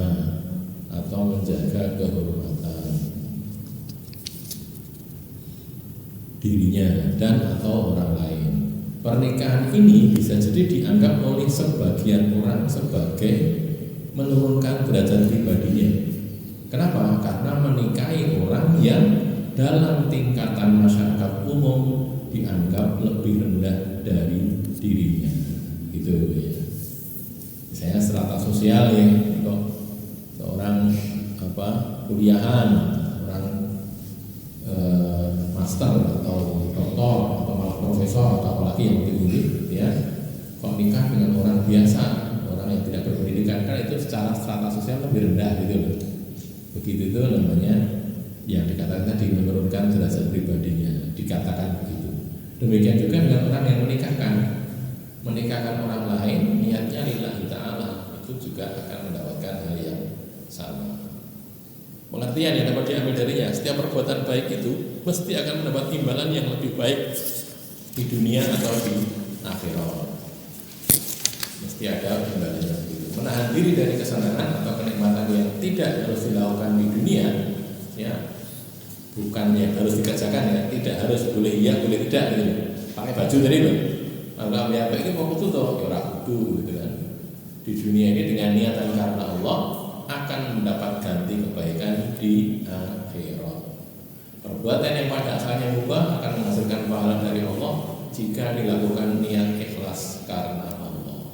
atau menjaga kehormatan dirinya dan atau orang lain. Pernikahan ini bisa jadi dianggap oleh sebagian orang sebagai menurunkan derajat pribadinya. Kenapa? Karena menikahi orang yang dalam tingkatan masyarakat umum dianggap lebih rendah dari dirinya, gitu ya. Misalnya strata sosial ya, kok seorang kuliahan, orang master atau doktor atau malah profesor atau apalagi yang tinggi, ya, kok nikah dengan orang biasa, orang yang tidak berpendidikan, kan itu secara strata sosial lebih rendah gitu loh. Begitu itu namanya yang dikatakan tadi menurunkan derajat pribadinya, dikatakan begitu. Demikian juga dengan orang yang menikahkan orang lain, niatnya lillahi ta'ala, itu juga akan mendapatkan hal yang sama. Pengertian yang dapat diambil darinya, setiap perbuatan baik itu mesti akan mendapat imbalan yang lebih baik di dunia atau di akhirat. Mesti ada imbalannya begitu. Menahan diri dari kesenangan atau kenikmatan yang tidak harus dilakukan di dunia, ya, bukan yang harus dikerjakan ya, tidak harus, boleh iya boleh tidak gitu. Pakai baju tadi loh, kalau apa ini mau kutu toh, ya kutu gitu kan. Di dunia ini dengan niatan karena Allah akan mendapat ganti kebaikan di akhirat. Perbuatan yang pada asalnya mubah akan menghasilkan pahala dari Allah jika dilakukan niat ikhlas karena Allah.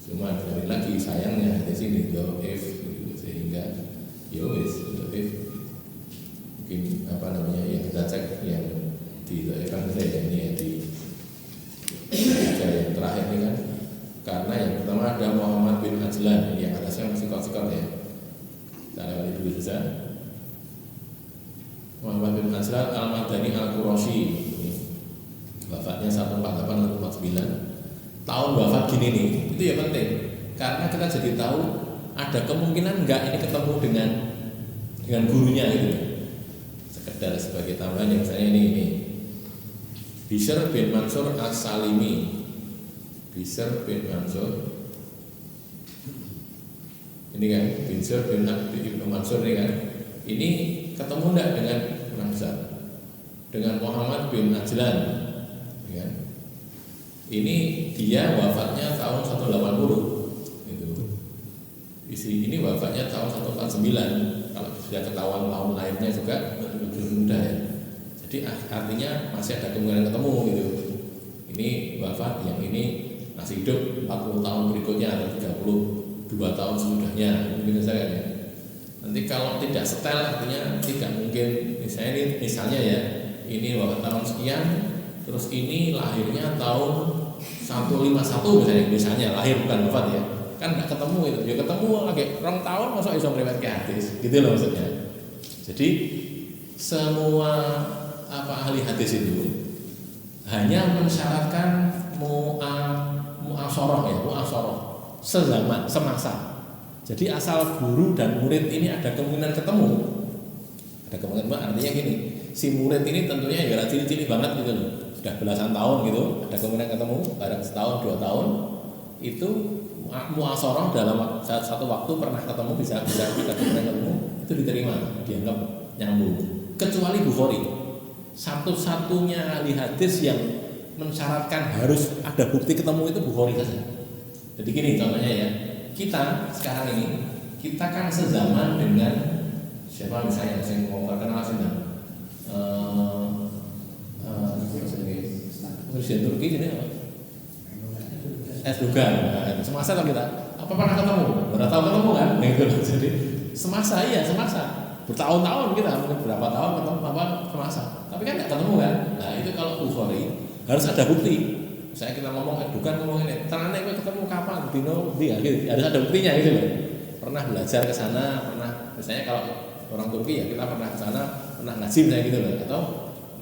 Cuma sekali lagi sayangnya di sini dhaif gitu, sehingga ya wis dhaif. Mungkin yang kita cek yang di dhaifkan saya ini ya, di yang terakhir ini kan, karena yang pertama ada Muhammad bin Ajlan, ini yang atasnya masih sikot-sikot ya, kita lewati dulu saja. Muhammad bin Ajlan Al-Madani Al-Qurashi, wafatnya 148-149. Tahun wafat gini nih, itu ya penting, karena kita jadi tahu ada kemungkinan enggak ini ketemu dengan gurunya gitu. Sekedar sebagai tambahan, yang misalnya ini Bishr bin Mansur As-Salimi. Bishr bin Mansur ini kan, Bishr bin Mansur ini kan, ini ketemu enggak dengan orang besar, dengan Muhammad bin Ajlan ya. Ini dia wafatnya tahun 180 gitu. Ini wafatnya tahun 149. Kalau sudah ketahuan tahun lahirnya juga lebih muda ya. Jadi artinya masih ada kemungkinan ketemu gitu. Ini wafat, yang ini masih hidup 40 tahun berikutnya atau 32 tahun sesudahnya mungkin saja ya. Nanti kalau tidak setel artinya tidak mungkin misalnya ya ini tahun sekian terus ini lahirnya tahun 151 misalnya lahir bukan wafat ya kan nggak ketemu itu ya ketemu lagi 2 tahun masuk iso meriwayatke hadis gitu loh maksudnya. Jadi semua ahli hadis itu hanya mensyaratkan mu'asyarah sezaman semasa. Jadi asal guru dan murid ini ada kemungkinan ketemu. Ada kemungkinan artinya gini, si murid ini tentunya ya cilik-cilik banget gitu loh. Sudah belasan tahun gitu, ada kemungkinan ketemu barang setahun 2 tahun. Itu mu'asyarah dalam satu waktu pernah ketemu bisa kemungkinan ketemu itu diterima, dianggap nyambung. Kecuali Bukhari. Satu-satunya ahli hadis yang mensyaratkan harus ada bukti ketemu itu Bukhari saja. Jadi gini contohnya ya. Kita sekarang ini kita kan sezaman dengan siapa misalnya yang mau terkenal sih Presiden Turki jadi apa? Erdogan. Semasa atau kita apa pernah ketemu? Berapa tahun ketemu kan? Gitu. Jadi semasa bertahun-tahun kita mungkin berapa tahun ketemu apa semasa. Tapi kan nggak ketemu kan? Nah itu kalau Bukhari harus ada bukti. Saya kita ngomong Erdogan ngomong ini, ternyata gue ketemu kapan, dino dia, gitu. Harus ada buktinya gitu loh. Pernah belajar ke sana, pernah misalnya kalau orang Turki ya kita pernah ke sana, pernah ngaji misalnya gitu loh. Atau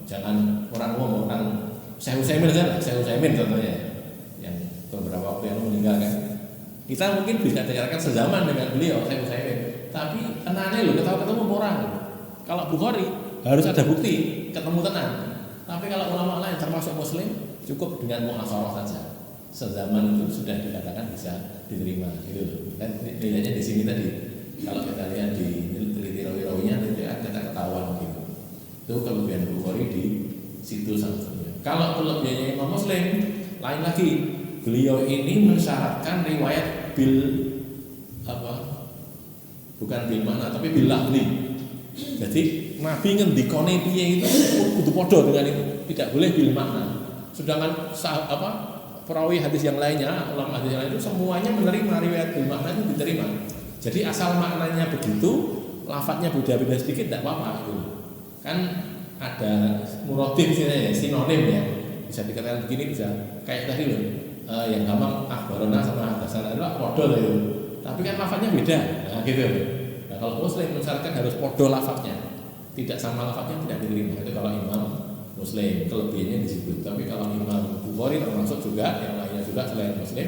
jangan orang ngomong orang Syekh Utsaimin kan, Syekh Utsaimin contohnya yang beberapa waktu yang meninggal kan. Kita mungkin bisa dikatakan sezaman dengan beliau Syekh Utsaimin, tapi tenane loh ketemu orang. Kalau Bukhari harus ada bukti ketemu tenan. Tapi kalau ulama lain termasuk Muslim cukup dengan mu'asyarah saja. Sezaman itu sudah dikatakan bisa diterima gitu. Kan nilainya di sini tadi. Kalau kita lihat di teliti rawi-rawinya tidak kita ketahuan gitu. Itu kelebihan Bukhari di situ salah satunya. Kalau kelebihannya Imam Muslim lain lagi. Beliau ini mensyaratkan riwayat bukan bil makna tapi bil lafzi. Jadi Nabi ngendikane piye itu kudu padha dengan itu. Tidak boleh bil makna. Sedangkan perawi hadis yang lainnya, ulama hadis yang lain itu semuanya menerima riwayat bil makna itu diterima. Jadi asal maknanya begitu, lafadznya beda-beda sedikit tidak apa-apa gitu. Kan ada muradif ya, sinonim ya. Bisa dikatakan begini bisa kayak tadi loh. Yang gampang akhbarona sama hadasana itu padha itu. Tapi kan lafadznya beda. Nah gitu. Nah, kalau Muslim mensyaratkan harus padha lafadznya. Tidak sama lafadznya tidak diterima. Itu kalau Imam Muslim kelebihannya di situ. Tapi kalau Imam Bukhari termasuk juga yang lainnya juga selain Muslim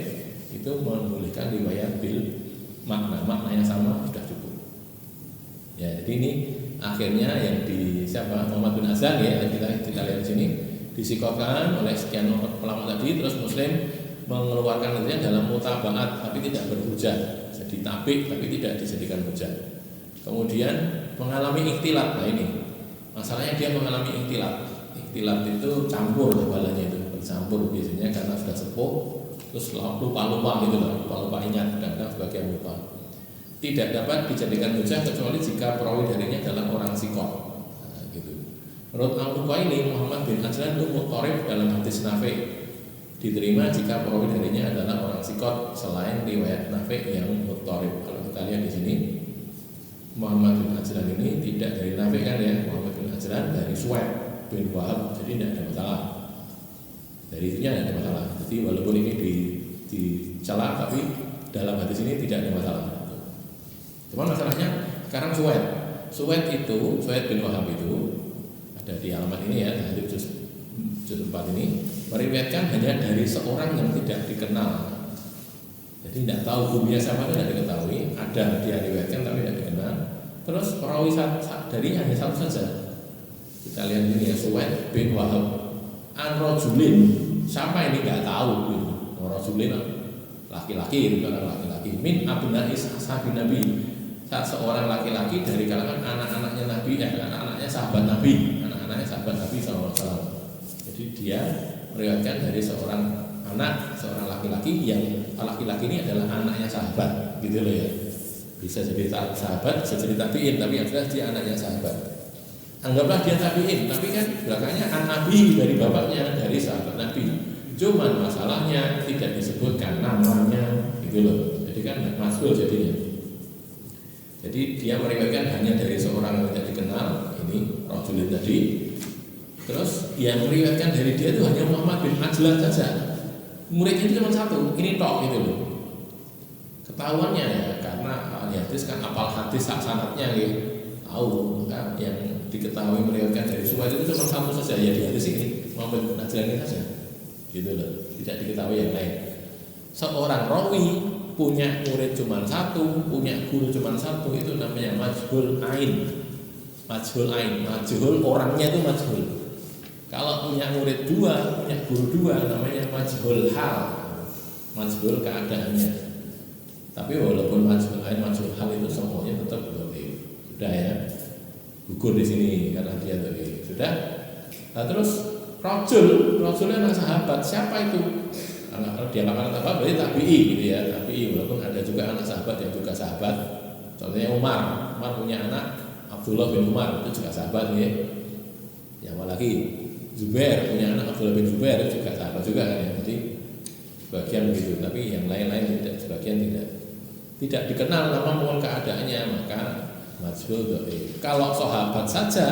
itu membolehkan riwayat bil maknanya sama sudah cukup. Ya, jadi ini akhirnya yang di Muhammad bin Hasan ya yang kita lihat di sini disikotkan oleh sekian ulama tadi, terus Muslim mengeluarkan itu dalam mutabaat tapi tidak berhujah, jadi tabik tapi tidak dijadikan hujah. Kemudian mengalami ikhtilat. Nah ini masalahnya dia mengalami ikhtilat. Ikhtilat itu campur hafalannya itu bercampur biasanya karena sudah sepuh terus lupa gitu loh, lupa ingat kadang-kadang sebagian lupa. Tidak dapat dijadikan hujah kecuali jika perawi darinya adalah orang sikot. Nah, gitu. Menurut Al-Bukhari Muhammad bin Ajlan itu muqtarib dalam hadis Nafi, diterima jika perawi darinya adalah orang sikot selain riwayat Nafi yang muqtarib. Kalau kita lihat di sini Muhammad bin Ajlan ini tidak dari Nafi kan ya, Muhammad bin Ajlan dari Suwaid bin Wahab, jadi tidak ada masalah. Dari itunya tidak ada masalah. Jadi walaupun ini dicela tapi dalam hadis ini tidak ada masalah. Cuma masalahnya sekarang Suwaid bin Wahab itu ada di alamat ini ya, hadis juz 4 ini meriwayatkan hanya dari seorang yang tidak dikenal. Jadi tidak tahu gurunya siapa itu tidak diketahui, ada dia riwayatkan tapi tidak dikenal. Terus perawi darinya hanya satu saja. Kita lihat ini ya, Suwaid bin Wahab an-rajulin, siapa ini nggak tahu gitu. Rajulin laki-laki, itu kan laki-laki. Min abna'is ashabin Nabi, seorang laki-laki dari kalangan anak-anaknya Nabi, anak-anaknya sahabat Nabi SAW. Jadi dia meriwayatkan dari seorang anak, seorang laki-laki yang laki-laki ini adalah anaknya sahabat, gitu loh ya. Bisa jadi sahabat, bisa jadi tabi'in, tapi yang jelas dia anaknya sahabat. Anggaplah dia tabi'in, tapi kan belakangnya an Nabi dari bapaknya, dari sahabat Nabi. Cuman masalahnya tidak disebutkan namanya gitu loh. Jadi kan majhul jadinya. Jadi dia meriwayatkan hanya dari seorang yang tidak dikenal, ini rajulin tadi. Terus yang meriwayatkan dari dia itu hanya Muhammad bin Ajlan saja. Muridnya itu cuma satu, ini tok gitu loh. Ketahuannya ya, karena ahli hadis kan apal hadis sanadnya gitu. Tahu kan yang diketahui meriwayatkan dari Suhail itu cuma satu saja, ya di hadis ini Muhammad bin Ajlan ini saja. Gitu loh, tidak diketahui yang lain. Seorang rawi punya murid cuma satu, punya guru cuma satu, itu namanya majhul ain. Majhul ain, majhul orangnya itu majhul. Kalau punya murid dua, punya guru dua, namanya majhul hal, majhul keadaannya. Tapi walaupun majhul ain, majhul hal itu semuanya tetap boleh. Sudah ya, gugur di sini karena dia tadi sudah. Nah terus Rasulnya anak sahabat, siapa itu? Kalau dia anak sahabat berarti tabi'i gitu ya, tabi'i. Walaupun ada juga anak sahabat yang juga sahabat. Contohnya Umar punya anak Abdullah bin Umar, itu juga sahabat ya. Yang lagi Zubair punya anak Abdullah bin Zubair, itu juga sahabat juga kan ya. Jadi sebagian begitu, tapi yang lain-lain tidak, sebagian tidak dikenal nama maupun keadaannya, maka majhul dhaif. Kalau sahabat saja,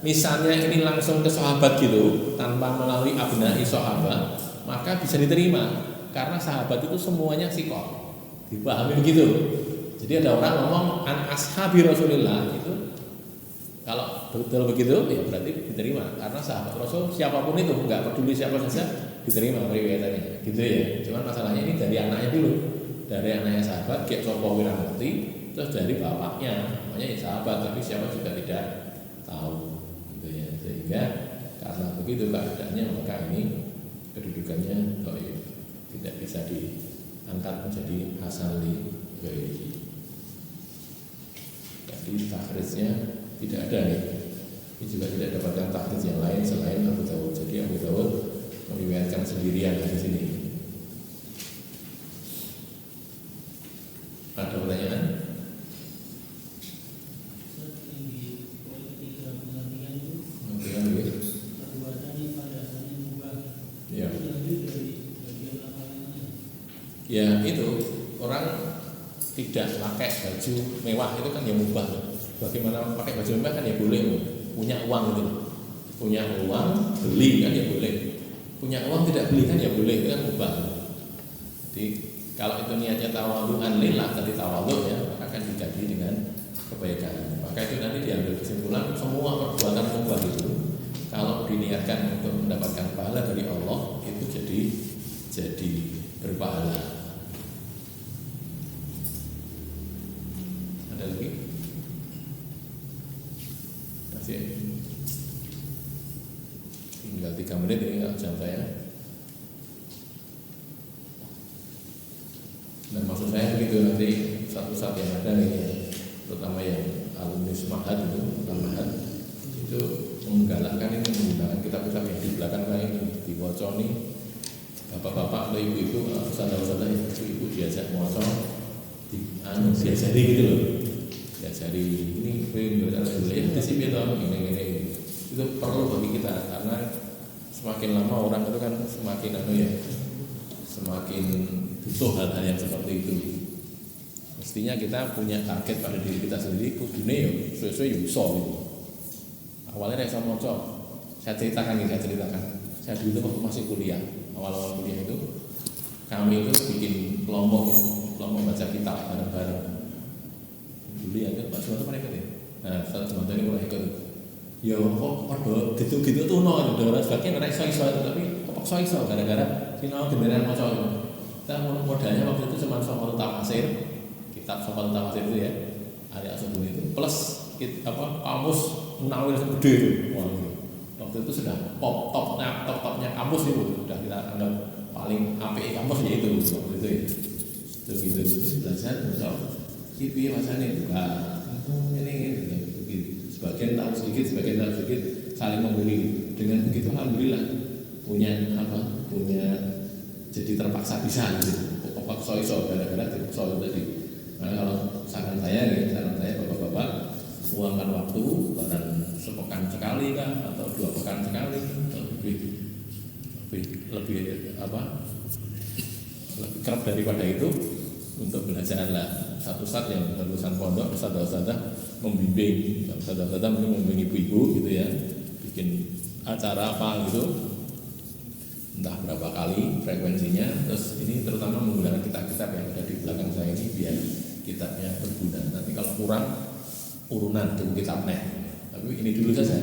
misalnya ini langsung ke sahabat gitu tanpa melalui abnai sahabat, maka bisa diterima karena sahabat itu semuanya siqah, dipahami begitu. Jadi ada orang ngomong an ashabi Rasulillah, itu kalau betul begitu ya berarti diterima karena sahabat Rasul siapapun itu, nggak peduli siapa saja diterima riwayatannya gitu ya. Cuman masalahnya ini dari anaknya dulu, dari anaknya sahabat kayak Sopo Wiranti, terus dari bapaknya namanya ya sahabat tapi siapa juga tidak tahu gitu ya. Sehingga karena begitu keadaannya maka ini kedudukannya dhaif, tidak bisa diangkat menjadi hasan li ghairihi. Jadi takhrijnya tidak ada nih. Ini juga tidak dapatkan takhrij yang lain selain Abu Dawud. Jadi Abu Dawud meriwayatkan sendirian di sini. Ada pertanyaan? Ya itu orang tidak pakai baju mewah itu kan ya mubah. Bagaimana pakai baju mewah kan ya boleh, punya uang gitu, punya uang beli kan ya boleh, punya uang tidak beli kan ya boleh, itu kan mubah. Jadi kalau itu niatnya tawadhu'an lillah, tadi tawadhu ya, maka akan diganti dengan kebaikan. Maka itu nanti diambil kesimpulan semua perbuatan mubah itu kalau diniatkan untuk mendapatkan pahala dari Allah itu jadi berpahala. Ada lagi? Masih tinggal 3 menit ini nggak jam saya. Dan maksud saya begitu, nanti satu saat yang ada ini, terutama yang alumni Semahat itu menggalakkan ini menggunakan kitab-kitab yang di belakang saya ini diwoconi. Bapak-bapak atau ibu-ibu, ustadz-ustadz, ibu-ibu diajak moco, diajari gitu loh, diajari ini boleh disiplin atau ini itu perlu bagi kita karena semakin lama orang itu kan semakin semakin butuh hal-hal yang seperti itu. Mestinya kita punya target pada diri kita sendiri, kudune ya sesuai yang bisa gitu. Awalnya saya moco, saya ceritakan. Saya dulu waktu masih kuliah, awal-awal kuliah itu kami itu bikin kelompok baca kitab bareng-bareng. Dulu ya kan Pak Suwanto pernah ikut ya. Nah, Pak Suwanto ini pernah ikut. Ya kok padha gitu-gitu tuh no, ada orang sebagian ora iso tapi kepaksa iso gara-gara sinau genderan maca. Kita modalnya waktu itu cuma Soal Tafsir, kitab Soal Tafsir itu ya. Ada asal itu plus kamus Munawir gede itu. Waktu itu sudah top-topnya kampus itu sudah kita anggap paling apik kampus ya itu waktu itu ya. Terus gitu belajar itu ya masanya juga ini sebagian tahu sedikit saling membeli. Dengan begitu alhamdulillah punya jadi terpaksa bisa gitu. Pokok soal gara-gara soal tadi. Nah, kalau saran saya bapak-bapak luangkan waktu barang sepekan sekali kah atau 2 pekan sekali atau lebih lebih kerap daripada itu untuk belajar lah. Satu saat yang lulusan pondok, ustadzah membimbing, ustadzah mungkin membimbing ibu-ibu gitu ya, bikin acara apa gitu, entah berapa kali frekuensinya. Terus ini terutama menggunakan kitab-kitab yang ada di belakang saya ini biar kitabnya berguna. Nanti kalau kurang urunan di kitabnya, tapi ini dulu saja.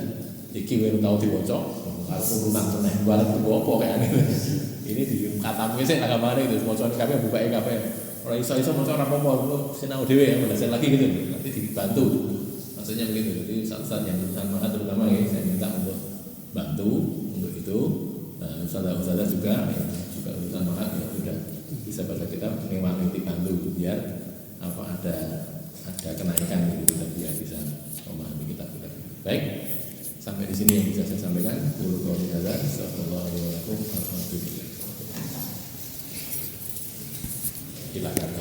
Iki baru tahu dibaca, harus urunan meneh. Barang itu apa kayak ini di katamu sih agama itu, mau coba kabeh buka kabeh. Orang iso maca ora apa-apa, sinau dhewe ya belajar lagi gitu. Nanti dibantu. Maksudnya begitu. Jadi saat yang lulusan mahad terutama ya saya minta untuk bantu untuk itu. Nah, ustadzah juga yang juga lulusan mahad ya sudah bisa baca kitab, mengikuti bantu biar apa ada kenaikan gitu dan dia bisa memahami kitab-kitab. Baik, sampai di sini yang bisa saya sampaikan. Silakan.